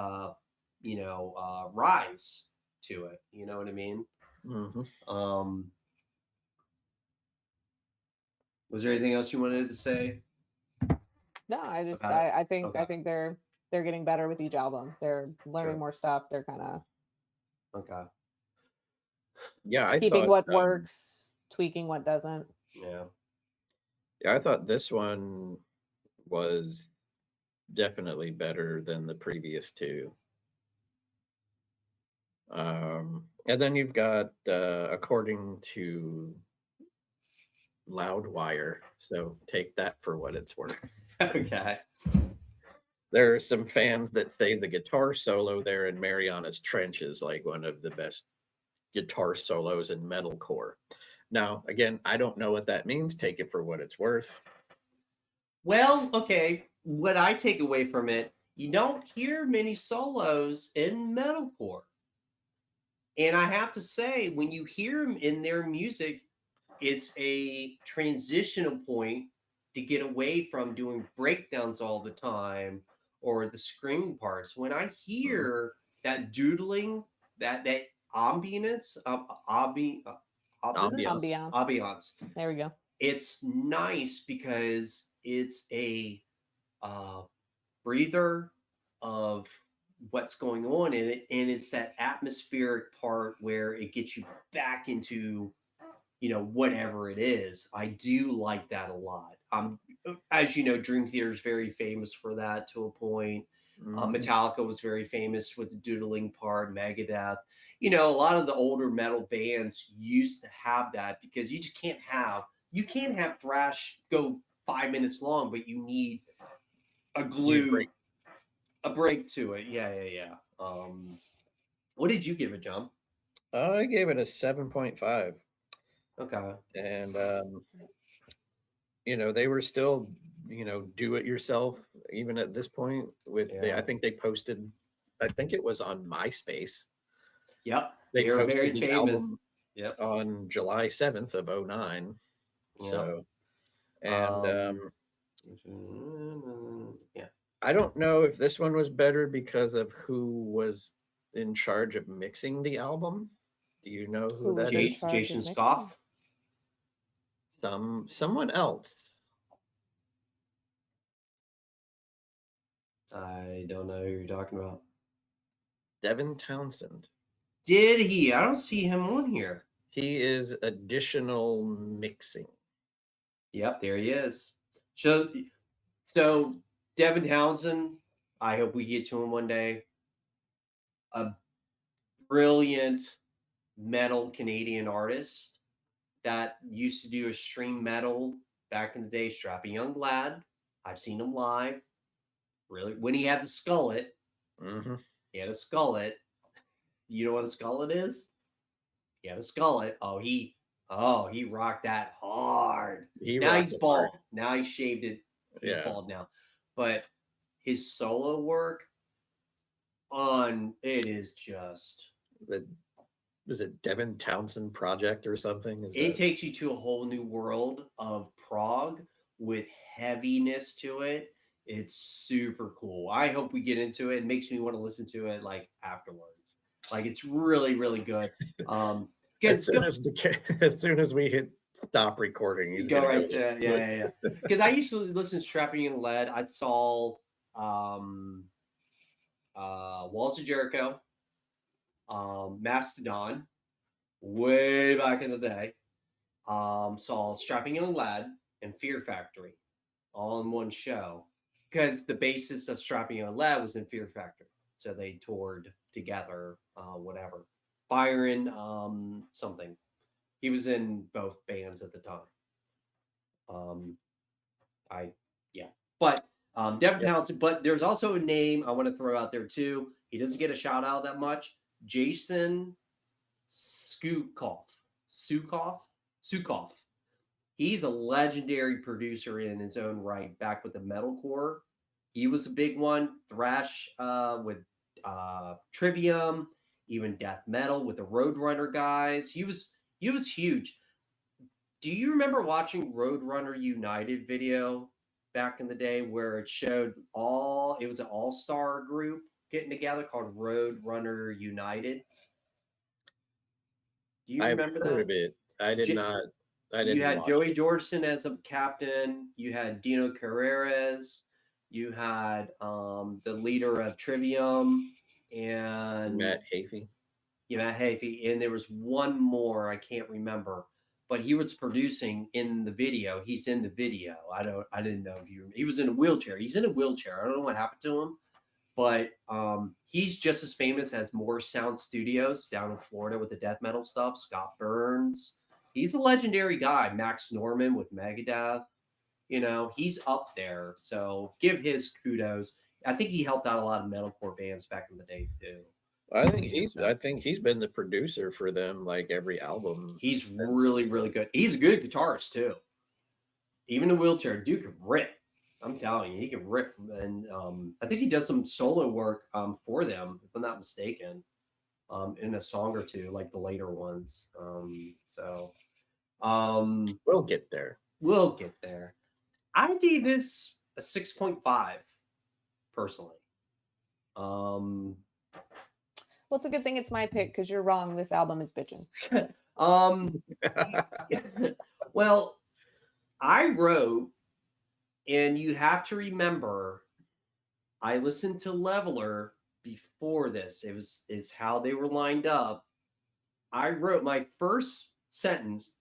Speaker 2: rise to it. You know what I mean?
Speaker 1: Mhm.
Speaker 2: Was there anything else you wanted to say
Speaker 3: No, I just
Speaker 2: about it?
Speaker 3: I think
Speaker 2: Okay.
Speaker 3: I think they're getting better with each album. They're learning
Speaker 2: Sure.
Speaker 3: more stuff. They're kind of
Speaker 2: Okay.
Speaker 1: Yeah, I
Speaker 3: keeping
Speaker 1: thought.
Speaker 3: what works, tweaking what doesn't.
Speaker 2: Yeah.
Speaker 1: Yeah, I thought this one was definitely better than the previous two. And then you've got, according to Loudwire, so take that for what it's worth.
Speaker 2: Okay.
Speaker 1: There are some fans that say the guitar solo there in Mariana's Trench is like one of the best guitar solos in metalcore. Now, again, I don't know what that means. Take it for what it's worth.
Speaker 2: Well, okay. What I take away from it, you don't hear many solos in metalcore. And I have to say, when you hear them in their music, it's a transitional point to get away from doing breakdowns all the time or the screaming parts. When I hear that doodling, that ambience,
Speaker 1: Ambiance.
Speaker 2: ambiance,
Speaker 3: There we go.
Speaker 2: it's nice because it's a breather of what's going on in it, and it's that atmospheric part where it gets you back into whatever it is. I do like that a lot. As you know, Dream Theater is very famous for that to a point.
Speaker 1: Mhm.
Speaker 2: Metallica was very famous with the doodling part. Megadeth, a lot of the older metal bands used to have that because you can't have thrash go 5 minutes long, but you need a glue,
Speaker 1: break.
Speaker 2: a break to it. Yeah. What did you give it, John?
Speaker 1: I gave it a 7.5.
Speaker 2: Okay.
Speaker 1: And they were still, do it yourself even at this point with
Speaker 2: Yeah.
Speaker 1: I think they posted, I think it was on MySpace.
Speaker 2: Yep.
Speaker 1: They
Speaker 2: They are
Speaker 1: posted
Speaker 2: very
Speaker 1: the
Speaker 2: famous.
Speaker 1: album
Speaker 2: Yep.
Speaker 1: on July 7th of 09.
Speaker 2: Yep.
Speaker 1: So, and
Speaker 2: Yeah.
Speaker 1: I don't know if this one was better because of who was in charge of mixing the album. Do you know who
Speaker 3: was
Speaker 1: that
Speaker 3: in
Speaker 1: is?
Speaker 3: charge
Speaker 2: Jason
Speaker 3: of mixing?
Speaker 2: Scoff.
Speaker 1: Someone else.
Speaker 2: I don't know who you're talking about.
Speaker 1: Devin Townsend.
Speaker 2: Did he? I don't see him on here.
Speaker 1: He is additional mixing.
Speaker 2: Yep, there he is. So Devin Townsend, I hope we get to him one day. A brilliant metal Canadian artist that used to do extreme metal back in the day. Strapping Young Lad. I've seen him live. Really, when he had the skullet,
Speaker 1: Mm-hmm.
Speaker 2: he had a skullet. You know what a skullet is? He had a skullet. He rocked that hard. Now he's bald. Now he shaved it. He's bald now. But his solo work it is just
Speaker 1: was it Devin Townsend Project or something?
Speaker 2: It takes you to a whole new world of prog with heaviness to it. It's super cool. I hope we get into it. It makes me want to listen to it like afterwards. Like it's really, really good.
Speaker 1: As soon as we hit stop recording, he's
Speaker 2: go right to yeah. Because I used to listen to Strapping Young Lad. I saw Walls of Jericho, Mastodon, way back in the day. Saw Strapping Young Lad and Fear Factory all in one show because the basis of Strapping Young Lad was in Fear Factory. So they toured together, whatever. Byron, something. He was in both bands at the time. But Devin Townsend. But there's also a name I want to throw out there too. He doesn't get a shout out that much. Jason Sukoff. He's a legendary producer in his own right. Back with the metalcore, he was a big one. Thrash with Trivium, even death metal with the Roadrunner guys. He was huge. Do you remember watching Roadrunner United video back in the day where it showed it was an all-star group getting together called Roadrunner United? Do you remember that?
Speaker 1: I've heard of it. I did not.
Speaker 2: You had Joey Jordison as a captain. You had Dino Carreras. You had the leader of Trivium and
Speaker 1: Matt Hafey.
Speaker 2: Yeah, Matt Hafey. And there was one more I can't remember, but he was producing in the video. He's in the video. I didn't know if he was in a wheelchair. He's in a wheelchair. I don't know what happened to him, but he's just as famous as More Sound Studios down in Florida with the death metal stuff. Scott Burns. He's a legendary guy. Max Norman with Megadeth. You know, he's up there. So give his kudos. I think he helped out a lot of metalcore bands back in the day too.
Speaker 1: I think he's been the producer for them like every album
Speaker 2: He's
Speaker 1: since.
Speaker 2: really, really good. He's a good guitarist too. Even in a wheelchair, dude can rip. I'm telling you, he can rip. And I think he does some solo work for them, if I'm not mistaken, in a song or two, like the later ones.
Speaker 1: We'll get there.
Speaker 2: We'll get there. I gave this a 6.5 personally.
Speaker 3: Well, it's a good thing it's my pick because you're wrong. This album is bitchin'.
Speaker 2: Well, I wrote, and you have to remember, I listened to Leveler before this. It's how they were lined up. I wrote my first sentence.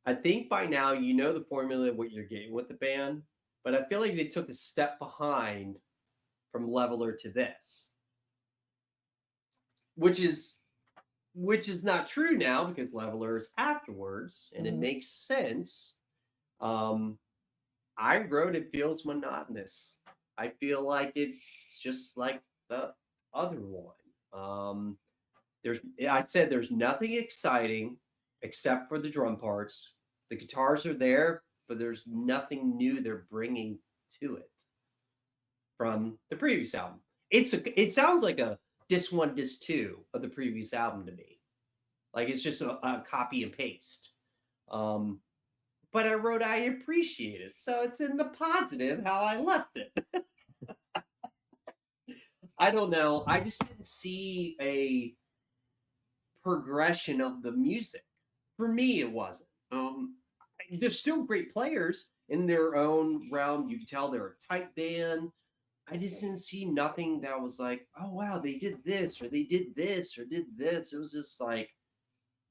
Speaker 2: I think by now you know the formula of what you're getting with the band, but I feel like they took a step behind from Leveler to this, which is not true now because Leveler is afterwards, and it makes sense. I wrote it feels monotonous. I feel like it's just like the other one. I said there's nothing exciting except for the drum parts. The guitars are there, but there's nothing new they're bringing to it from the previous album. It sounds like a disc 1, disc 2 of the previous album to me. Like it's just a copy and paste. But I wrote I appreciate it, so it's in the positive how I left it. I don't know. I just didn't see a progression of the music. For me, it wasn't. They're still great players in their own realm. You can tell they're a tight band. I just didn't see nothing that was like, oh wow, they did this or they did this or did this. It was just like,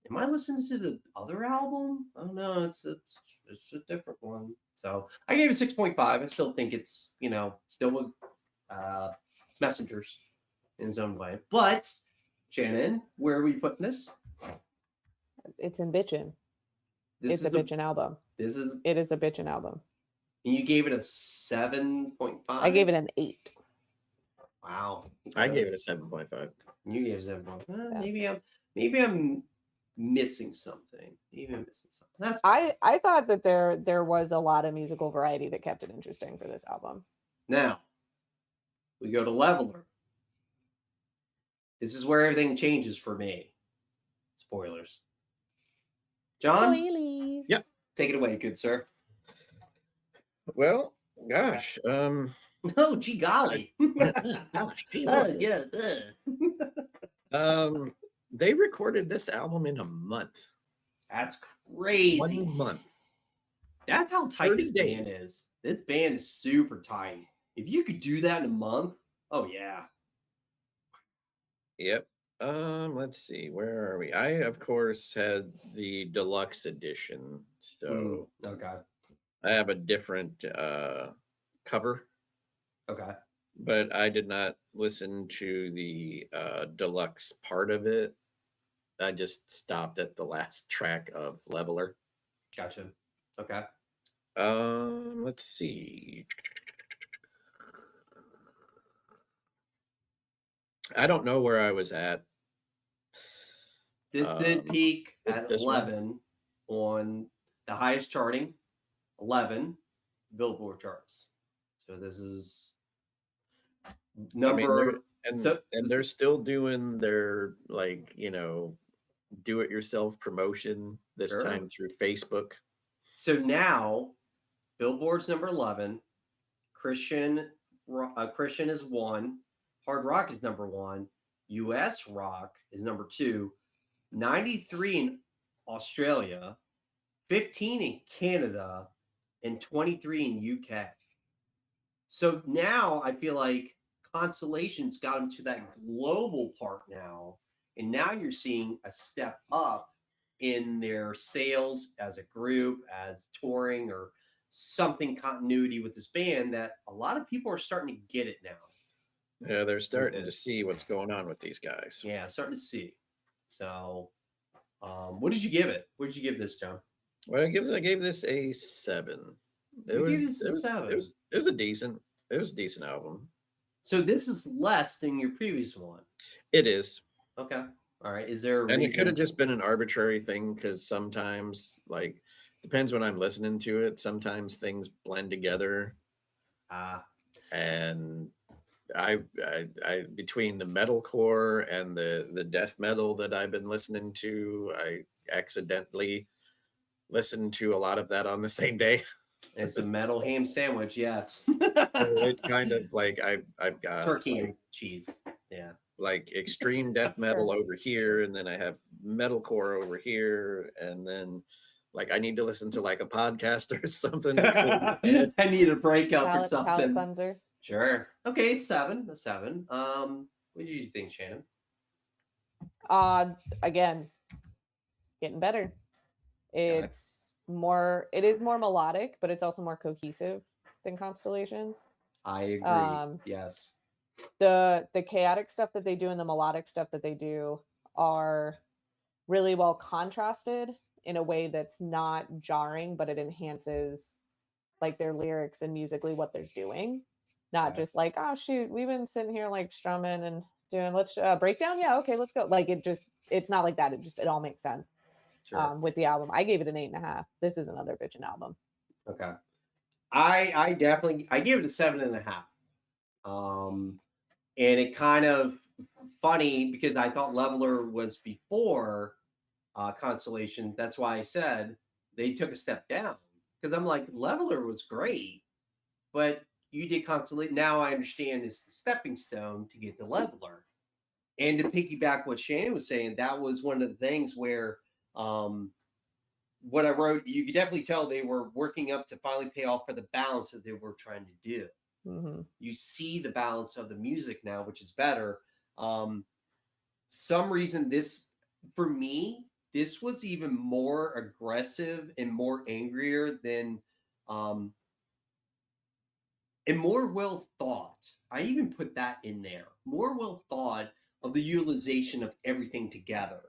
Speaker 2: am I listening to the other album? Oh no, it's a different one. So I gave it 6.5. I still think it's still Messengers in its own way. But Shannon, where are we putting this?
Speaker 3: It's in bitchin'. It's a bitchin' album. It is a bitchin' album.
Speaker 2: And you gave it a 7.5?
Speaker 3: I gave it an 8.
Speaker 2: Wow.
Speaker 1: I gave it a 7.5.
Speaker 2: You gave it a 7.5.
Speaker 3: Yeah.
Speaker 2: Maybe I'm missing something. That's
Speaker 3: I thought that there was a lot of musical variety that kept it interesting for this album.
Speaker 2: Now we go to Leveler. This is where everything changes for me. Spoilers. John?
Speaker 3: Spoilies.
Speaker 1: Yep.
Speaker 2: Take it away, good sir.
Speaker 1: Well, gosh.
Speaker 2: Oh, gee golly.
Speaker 1: Gosh, gee,
Speaker 2: Yeah.
Speaker 1: they recorded this album in a month.
Speaker 2: That's crazy.
Speaker 1: 1 month.
Speaker 2: That's how tight
Speaker 1: 30
Speaker 2: this band is. This band is super tight. If you could do that in a month, oh yeah.
Speaker 1: Yep. Let's see. Where are we? I, of course, had the deluxe edition. So
Speaker 2: Okay.
Speaker 1: I have a different cover.
Speaker 2: Okay.
Speaker 1: But I did not listen to the deluxe part of it. I just stopped at the last track of Leveler.
Speaker 2: Gotcha. Okay.
Speaker 1: Let's see. I don't know where I was at.
Speaker 2: This did peak at
Speaker 1: this
Speaker 2: 11 on the highest charting, 11 Billboard charts. So this is number.
Speaker 1: They're still doing their do-it-yourself promotion this time through Facebook.
Speaker 2: So now, Billboard's number 11. Christian is 1. Hard rock is number 1. U.S. rock is number 2. 93 in Australia, 15 in Canada, and 23 in UK. So now I feel like Consolation's gotten to that global part now, and now you're seeing a step up in their sales as a group, as touring, or something continuity with this band that a lot of people are starting to get it now.
Speaker 1: Yeah, they're starting to see what's going on with these guys.
Speaker 2: Yeah, starting to see. So, what did you give it? What did you give this, John?
Speaker 1: Well, I gave this a 7. It
Speaker 2: You
Speaker 1: was,
Speaker 2: gave this a 7.
Speaker 1: it was a decent album.
Speaker 2: So this is less than your previous one.
Speaker 1: It is.
Speaker 2: Okay. All right. Is there a
Speaker 1: And it
Speaker 2: reason?
Speaker 1: could have just been an arbitrary thing because sometimes, like, depends when I'm listening to it. Sometimes things blend together,
Speaker 2: Ah,
Speaker 1: and I between the metalcore and the death metal that I've been listening to, I accidentally listened to a lot of that on the same day.
Speaker 2: it's a metal ham sandwich. Yes.
Speaker 1: So it's kind of like I've got
Speaker 2: Turkey
Speaker 1: like,
Speaker 2: and cheese. Yeah.
Speaker 1: like extreme death metal over here, and then I have metalcore over here, and then like I need to listen to like a podcast or something.
Speaker 2: I need a breakup or
Speaker 3: Palate
Speaker 2: something.
Speaker 3: cleanser.
Speaker 2: Sure. Okay, 7. A 7. What did you think, Shannon?
Speaker 3: Again, getting better. It's more. It is more melodic, but it's also more cohesive than Constellations.
Speaker 2: I agree. Yes.
Speaker 3: The chaotic stuff that they do and the melodic stuff that they do are really well contrasted in a way that's not jarring, but it enhances like their lyrics and musically what they're doing. Not
Speaker 2: Okay.
Speaker 3: just like, oh shoot, we've been sitting here like strumming and doing let's breakdown. Yeah, okay, let's go. Like it's not like that. It all makes sense.
Speaker 2: Sure.
Speaker 3: With the album. I gave it an 8.5. This is another bitchin' album.
Speaker 2: Okay. I definitely I gave it a 7.5. And it kind of funny because I thought Leveler was before Constellation. That's why I said they took a step down because I'm like Leveler was great, but you did Constellation. Now I understand it's the stepping stone to get to Leveler. And to piggyback what Shannon was saying, that was one of the things where what I wrote, you could definitely tell they were working up to finally pay off for the balance that they were trying to do.
Speaker 3: Mm-hmm.
Speaker 2: You see the balance of the music now, which is better. Some reason this, for me, this was even more aggressive and more angrier than, and more well thought. I even put that in there. More well thought of the utilization of everything together.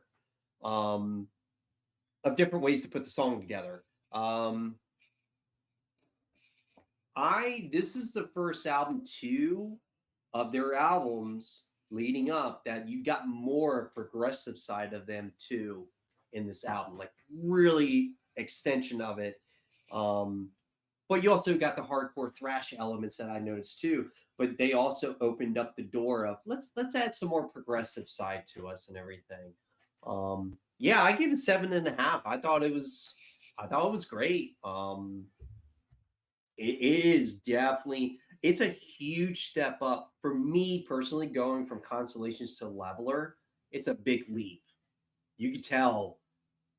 Speaker 2: Of different ways to put the song together. This is the first album too of their albums leading up that you got more progressive side of them too in this album, like really extension of it. But you also got the hardcore thrash elements that I noticed too. But they also opened up the door of let's add some more progressive side to us and everything. Yeah, I gave it 7.5. I thought it was great. It is definitely it's a huge step up for me personally going from Constellations to Leveler. It's a big leap. You could tell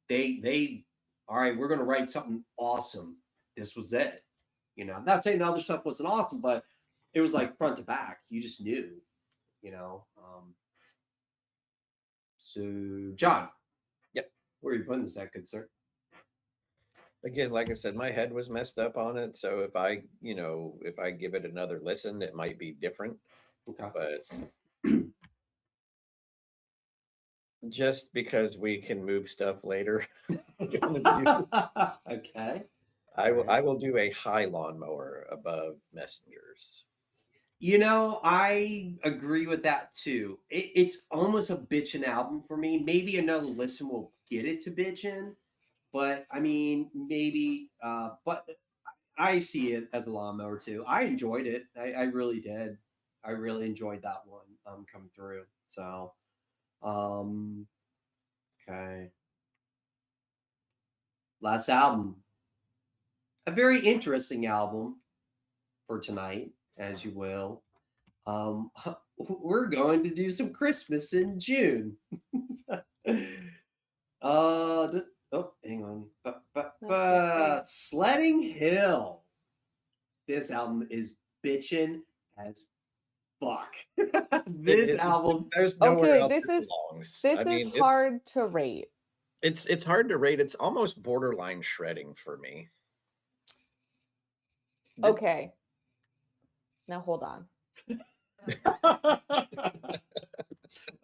Speaker 2: they all right, we're going to write something awesome. This was it. You know, I'm not saying the other stuff wasn't awesome, but it was like front to back. You just knew, you know. So, John.
Speaker 1: Yep.
Speaker 2: Where are you putting this at, good sir?
Speaker 1: Again, like I said, my head was messed up on it. So if I give it another listen, it might be different.
Speaker 2: Okay.
Speaker 1: But just because we can move stuff later,
Speaker 2: okay.
Speaker 1: I will do a high lawnmower above Messengers.
Speaker 2: You know, I agree with that too. It's almost a bitchin' album for me. Maybe another listen will get it to bitchin', but I mean, maybe. But I see it as a lawnmower too. I enjoyed it. I really did. I really enjoyed that one coming through. So, okay. Last album. A very interesting album for tonight, as you will. We're going to do some Christmas in June. Oh, hang on. Sledding Hill. This album is bitchin' as fuck. This album.
Speaker 1: There's nowhere
Speaker 3: Okay,
Speaker 1: else
Speaker 3: this
Speaker 1: it
Speaker 3: is
Speaker 1: belongs.
Speaker 3: this
Speaker 1: I
Speaker 3: is
Speaker 1: mean,
Speaker 3: hard to rate.
Speaker 1: It's hard to rate. It's almost borderline shredding for me.
Speaker 3: Okay. Now hold on.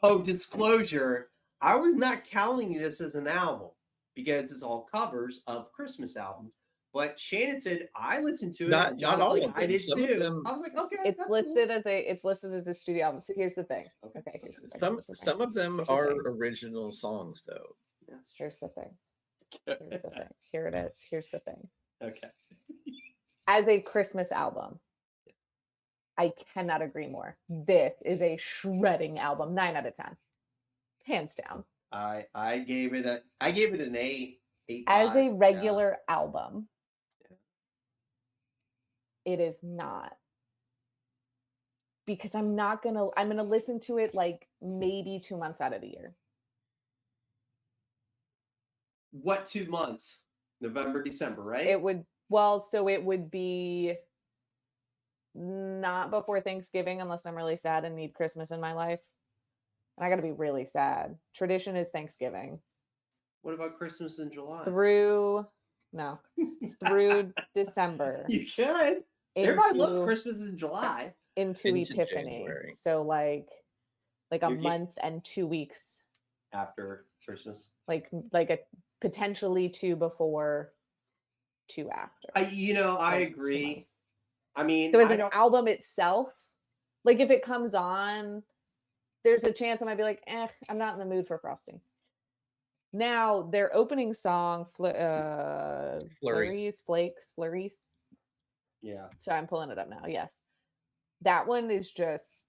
Speaker 2: Oh, disclosure. I was not counting this as an album because it's all covers of Christmas albums. But Shannon said I listened to it.
Speaker 1: Not
Speaker 2: and John's
Speaker 1: all
Speaker 2: like,
Speaker 1: of
Speaker 2: I
Speaker 1: them.
Speaker 2: did
Speaker 1: Some of
Speaker 2: too.
Speaker 1: them-
Speaker 2: I was like, okay,
Speaker 3: It's
Speaker 2: that's
Speaker 3: listed
Speaker 2: cool.
Speaker 3: as a studio album. So here's the thing. Okay, here's the thing.
Speaker 1: Some
Speaker 3: here's the thing,
Speaker 1: some of them
Speaker 3: here's the
Speaker 1: are
Speaker 3: thing.
Speaker 1: original songs though.
Speaker 2: That's true.
Speaker 3: Here's the thing. Here's the thing. Here it is. Here's the thing.
Speaker 2: Okay.
Speaker 3: As a Christmas album, I cannot agree more. This is a shredding album. 9 out of 10. Hands down.
Speaker 2: I gave it an 8.
Speaker 3: As a
Speaker 2: 8.5,
Speaker 3: regular album,
Speaker 2: Yeah.
Speaker 3: it is not. Because I'm gonna listen to it like maybe 2 months out of the year.
Speaker 2: What 2 months? November, December, right?
Speaker 3: It would be not before Thanksgiving unless I'm really sad and need Christmas in my life. And I gotta be really sad. Tradition is Thanksgiving.
Speaker 2: What about Christmas in July?
Speaker 3: Through December.
Speaker 2: You could. Everybody loves
Speaker 3: into-
Speaker 2: Christmas in July.
Speaker 3: into
Speaker 1: Into
Speaker 3: Epiphany.
Speaker 1: January.
Speaker 3: So like a
Speaker 2: You're get-
Speaker 3: month and 2 weeks.
Speaker 2: After Christmas.
Speaker 3: Like a potentially 2 before, 2 after.
Speaker 2: I
Speaker 3: So, 2
Speaker 2: agree.
Speaker 3: months.
Speaker 2: I mean,
Speaker 3: So as
Speaker 2: I
Speaker 3: an
Speaker 2: don't,
Speaker 3: album itself, like if it comes on, there's a chance I might be like, I'm not in the mood for Frosting. Now their opening song, Flurries.
Speaker 2: yeah.
Speaker 3: So I'm pulling it up now. Yes, that one is just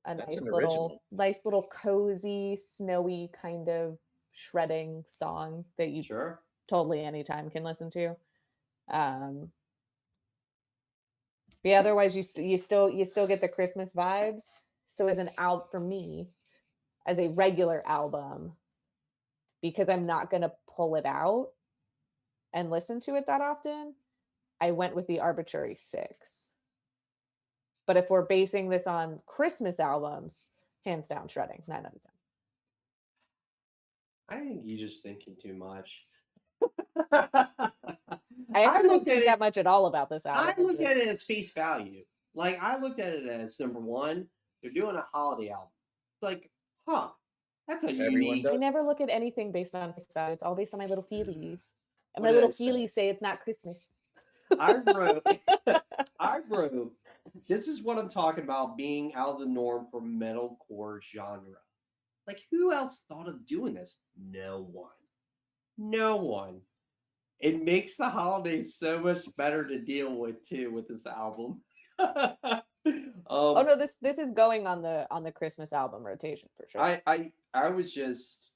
Speaker 3: a
Speaker 1: That's
Speaker 3: nice
Speaker 1: an
Speaker 3: little,
Speaker 1: original.
Speaker 3: cozy, snowy kind of shredding song that you
Speaker 2: Sure.
Speaker 3: totally anytime can listen to. But yeah, otherwise you still get the Christmas vibes. So as an album for me, as a regular album, because I'm not gonna pull it out and listen to it that often, I went with the arbitrary 6. But if we're basing this on Christmas albums, hands down shredding, 9 out of 10.
Speaker 2: I think you're just thinking too much.
Speaker 3: I haven't
Speaker 2: looked
Speaker 3: think
Speaker 2: at
Speaker 3: that
Speaker 2: it.
Speaker 3: much at all about this album.
Speaker 2: I looked at it as face value. Like I looked at it as number one, they're doing a holiday album. It's like, that's a
Speaker 1: Everyone
Speaker 2: unique.
Speaker 1: does.
Speaker 3: I never look at anything based on face value. It's all based on my little feelies. And
Speaker 2: What
Speaker 3: my
Speaker 2: did
Speaker 3: little
Speaker 2: I say?
Speaker 3: feelies say it's not Christmas.
Speaker 2: I wrote. This is what I'm talking about being out of the norm for metalcore genre. Like, who else thought of doing this? No one. No one. It makes the holidays so much better to deal with too with this album.
Speaker 3: Oh no, this is going on the Christmas album rotation for sure.
Speaker 2: I was just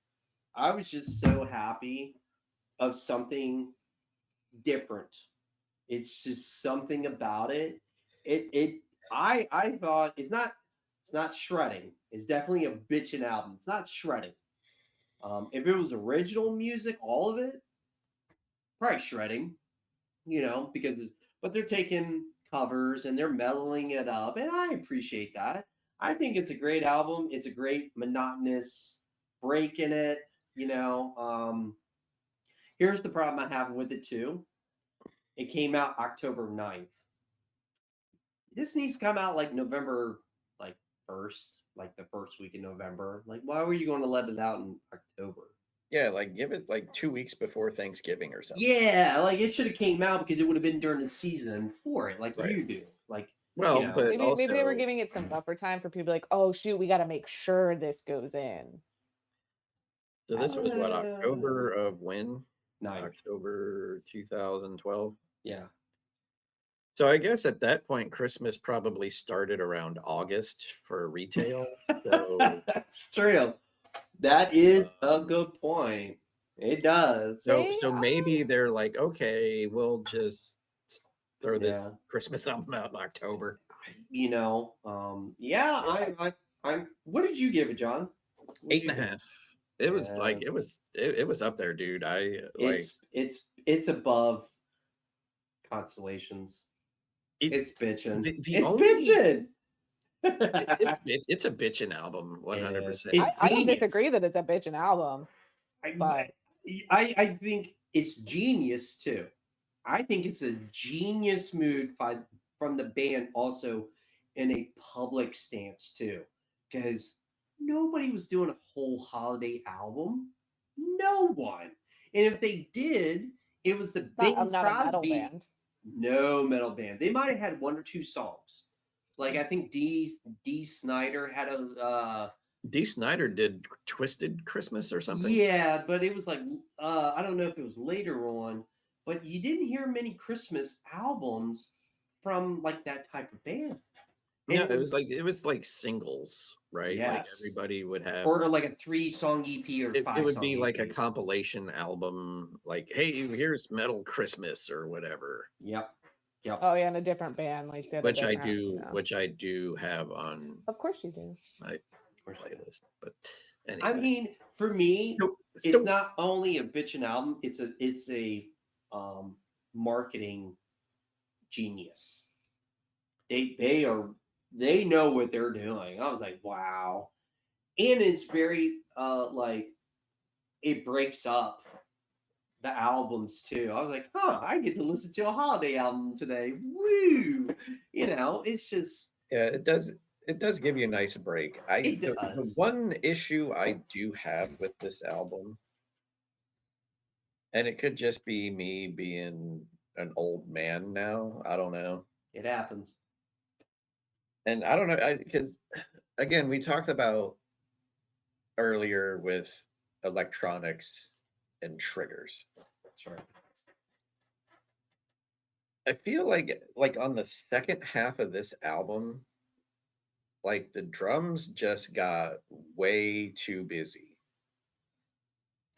Speaker 2: so happy of something different. It's just something about it. I thought it's not shredding. It's definitely a bitchin' album. It's not shredding. If it was original music, all of it, probably shredding, but they're taking covers and they're meddling it up, and I appreciate that. I think it's a great album. It's a great monotonous break in it. Here's the problem I have with it too. It came out October 9th. This needs to come out like November 1st, like the first week in November. Like, why were you going to let it out in October?
Speaker 1: Yeah, like give it like 2 weeks before Thanksgiving or something.
Speaker 2: Yeah, like it should have came out because it would have been during the season for it, like
Speaker 1: Right.
Speaker 2: you do. Like,
Speaker 1: Well,
Speaker 2: know.
Speaker 1: but
Speaker 3: maybe they were
Speaker 1: also-
Speaker 3: giving it some buffer time for people like, oh shoot, we got to make sure this goes in.
Speaker 1: So this was what,
Speaker 2: Uh,
Speaker 1: October of when?
Speaker 2: 9th.
Speaker 1: October 2012.
Speaker 2: Yeah.
Speaker 1: So I guess at that point, Christmas probably started around August for retail. So
Speaker 2: That's true. That is a good point. It does.
Speaker 1: so maybe they're like, okay, we'll just throw this
Speaker 2: Yeah.
Speaker 1: Christmas album out in October.
Speaker 2: I'm. What did you give it, John? What did
Speaker 1: 8.5. It was like
Speaker 2: Yeah.
Speaker 1: it was up there, dude. I like
Speaker 2: It's above Constellations.
Speaker 1: It-
Speaker 2: It's bitching.
Speaker 1: the
Speaker 2: It's
Speaker 1: only-
Speaker 2: bitching.
Speaker 1: it's a bitchin' album, 100%.
Speaker 2: It's
Speaker 3: I don't
Speaker 2: genius.
Speaker 3: disagree that it's a bitchin' album. But
Speaker 2: I think it's genius too. I think it's a genius move from the band also in a public stance too. Because nobody was doing a whole holiday album. No one. And if they did, it was the
Speaker 3: Not,
Speaker 2: Bing
Speaker 3: I'm not a metal
Speaker 2: Crosby.
Speaker 3: band.
Speaker 2: No metal band. They might have had one or two songs. Like I think D Snyder had a
Speaker 1: D. Snyder did Twisted Christmas or something.
Speaker 2: yeah, but it was like I don't know if it was later on, but you didn't hear many Christmas albums from like that type of band. And
Speaker 1: No, it was like singles, right? Like
Speaker 2: yes,
Speaker 1: everybody would have
Speaker 2: or like a 3-song EP or
Speaker 1: it
Speaker 2: 5
Speaker 1: would
Speaker 2: song
Speaker 1: be like a
Speaker 2: EP.
Speaker 1: compilation album, like, hey, here's Metal Christmas or whatever.
Speaker 2: Yep. Yep.
Speaker 3: Oh yeah, and a different band like did a
Speaker 1: Which I
Speaker 3: different,
Speaker 1: do
Speaker 3: yeah.
Speaker 1: which I do have on
Speaker 3: Of course you do.
Speaker 1: my playlist. But anyway.
Speaker 2: I mean, for me,
Speaker 1: Nope.
Speaker 2: it's not only a bitchin' album, it's a marketing genius. They know what they're doing. I was like, wow. And it's very like it breaks up the albums too. I was like, huh, I get to listen to a holiday album today. Woo! You know, it's just
Speaker 1: Yeah, it does give you a nice break.
Speaker 2: It
Speaker 1: The
Speaker 2: does.
Speaker 1: one issue I do have with this album, and it could just be me being an old man now, I don't know.
Speaker 2: it happens.
Speaker 1: And I don't know, because again, we talked about earlier with electronics and triggers.
Speaker 2: Sure.
Speaker 1: I feel like on the second half of this album, like the drums just got way too busy.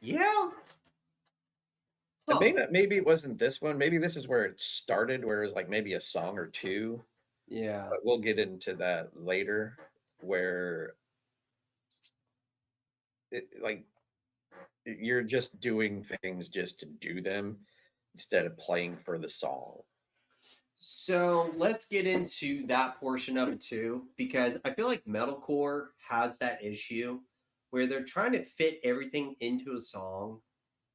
Speaker 2: Yeah.
Speaker 1: And
Speaker 2: Huh.
Speaker 1: maybe it wasn't this one. Maybe this is where it started, where it was like maybe a song or two.
Speaker 2: Yeah.
Speaker 1: But we'll get into that later, where like you're just doing things just to do them instead of playing for the song.
Speaker 2: So let's get into that portion of it too, because I feel like metalcore has that issue where they're trying to fit everything into a song.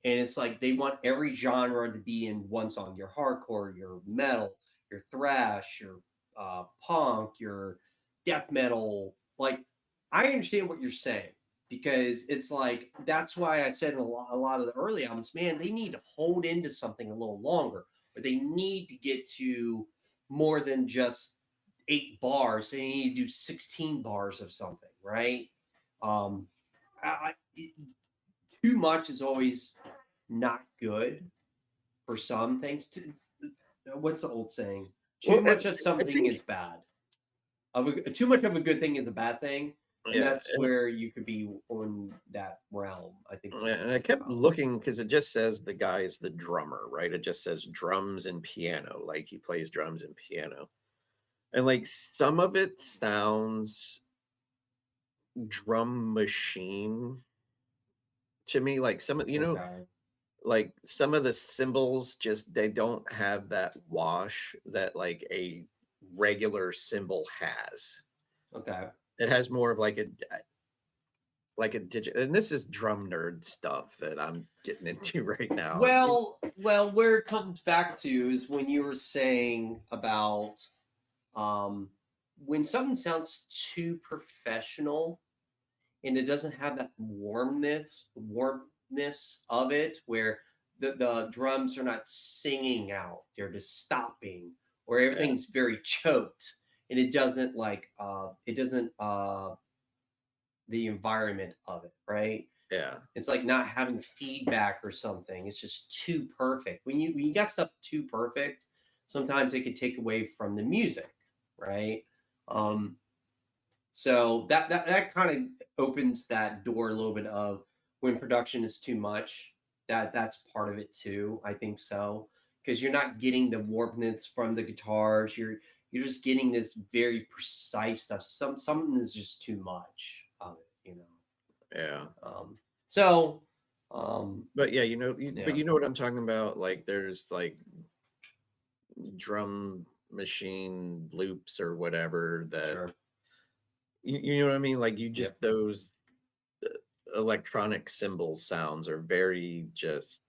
Speaker 2: And it's like they want every genre to be in one song: your hardcore, your metal, your thrash, your punk, your death metal. Like, I understand what you're saying because it's like that's why I said in a lot of the early albums, man, they need to hold into something a little longer, or they need to get to more than just 8 bars. They need to do 16 bars of something, right? Um, too much is always not good for some things. What's the old saying? Too much of something is bad. Too much of a good thing is a bad thing, and
Speaker 1: Yeah,
Speaker 2: that's where you could be on that realm. I think.
Speaker 1: And I kept looking because it just says the guy is the drummer, right? It just says drums and piano, like he plays drums and piano. And like some of it sounds drum machine to me, like some of like some of the cymbals just they don't have that wash that like a regular cymbal has.
Speaker 2: Okay.
Speaker 1: It has more of like a digital, and this is drum nerd stuff that I'm getting into right now.
Speaker 2: Well, where it comes back to is when you were saying about when something sounds too professional and it doesn't have that warmness of it, where the drums are not singing out, they're just stopping, or everything's very choked, and it doesn't the environment of it, right?
Speaker 1: Yeah.
Speaker 2: It's like not having feedback or something. It's just too perfect. When you got stuff too perfect, sometimes it could take away from the music, right? So that kind of opens that door a little bit of when production is too much. That's part of it too. I think so, because you're not getting the warmness from the guitars. You're just getting this very precise stuff. Something is just too much of it, you know.
Speaker 1: Yeah.
Speaker 2: But
Speaker 1: yeah, but you know what I'm talking about? Like there's like drum machine loops or whatever that
Speaker 2: sure.
Speaker 1: you know what I mean? Like you just those electronic cymbal sounds are very just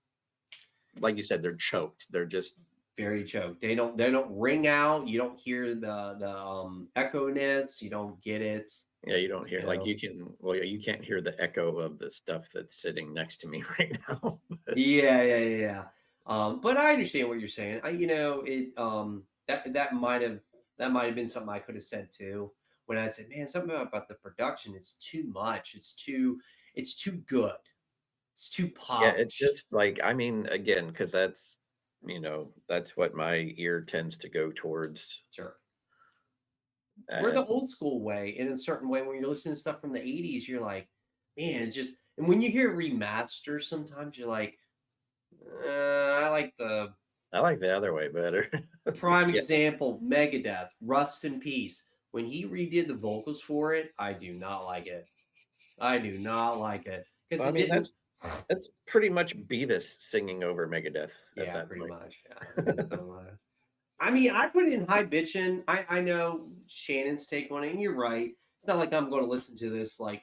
Speaker 1: like you said, they're choked. They're just
Speaker 2: very choked. They don't ring out. You don't hear the echo-ness. You don't get it.
Speaker 1: Yeah, you don't hear you can't hear the echo of the stuff that's sitting next to me right now.
Speaker 2: Yeah. But I understand what you're saying. That might have been something I could have said too when I said, man, something about the production. It's too much. It's too good. It's too
Speaker 1: Yeah, it
Speaker 2: polished.
Speaker 1: just like I mean, again, because that's that's what my ear tends to go towards.
Speaker 2: Sure. We're the
Speaker 1: And
Speaker 2: old school way in a certain way. When you're listening to stuff from the 80s, you're like, man, it just, and when you hear remasters, sometimes you're like, I like the
Speaker 1: I like the other way better.
Speaker 2: prime
Speaker 1: Yeah.
Speaker 2: example, Megadeth, Rust in Peace. When he redid the vocals for it, I do not like it. I do not like it because
Speaker 1: I
Speaker 2: it
Speaker 1: mean,
Speaker 2: didn't.
Speaker 1: that's pretty much Beavis singing over Megadeth at
Speaker 2: Yeah,
Speaker 1: that
Speaker 2: pretty
Speaker 1: point.
Speaker 2: much. Yeah. I mean, I put it in high bitchin'. I know Shannon's take on it, and you're right. It's not like I'm going to listen to this like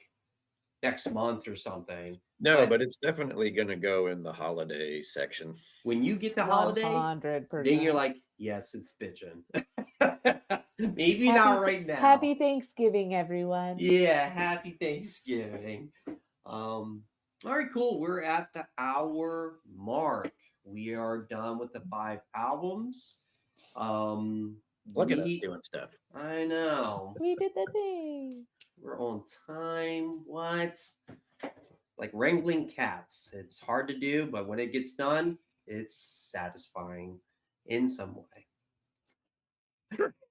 Speaker 2: next month or something.
Speaker 1: No,
Speaker 2: But
Speaker 1: but it's definitely gonna go in the holiday section.
Speaker 2: when you get to holiday, then you're
Speaker 3: 100%.
Speaker 2: like, yes, it's bitchin'. Maybe not right now.
Speaker 3: Happy Thanksgiving, everyone.
Speaker 2: Yeah, happy Thanksgiving. All right, cool. We're at the hour mark. We are done with the 5 albums.
Speaker 1: Look at us doing stuff.
Speaker 2: I know.
Speaker 3: We did the thing.
Speaker 2: We're on time. What? Like wrangling cats. It's hard to do, but when it gets done, it's satisfying in some way.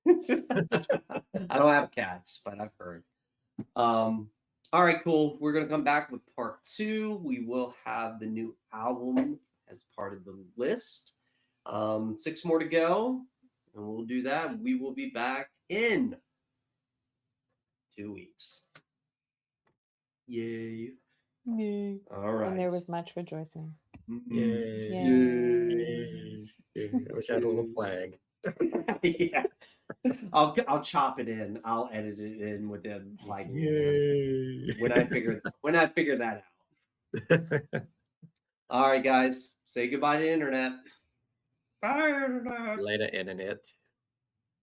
Speaker 2: I don't have cats, but I've heard. All right, cool. We're gonna come back with part 2. We will have the new album as part of the list. 6 more to go, and we'll do that. We will be back in 2 weeks. Yay!
Speaker 3: Yay.
Speaker 2: All right.
Speaker 3: And there was much rejoicing.
Speaker 1: Yay. I wish I had a little flag.
Speaker 2: Yeah. I'll chop it in. I'll edit it in with them like when I figure that out. All right, guys. Say goodbye to the internet. Bye, internet.
Speaker 1: Later, internet.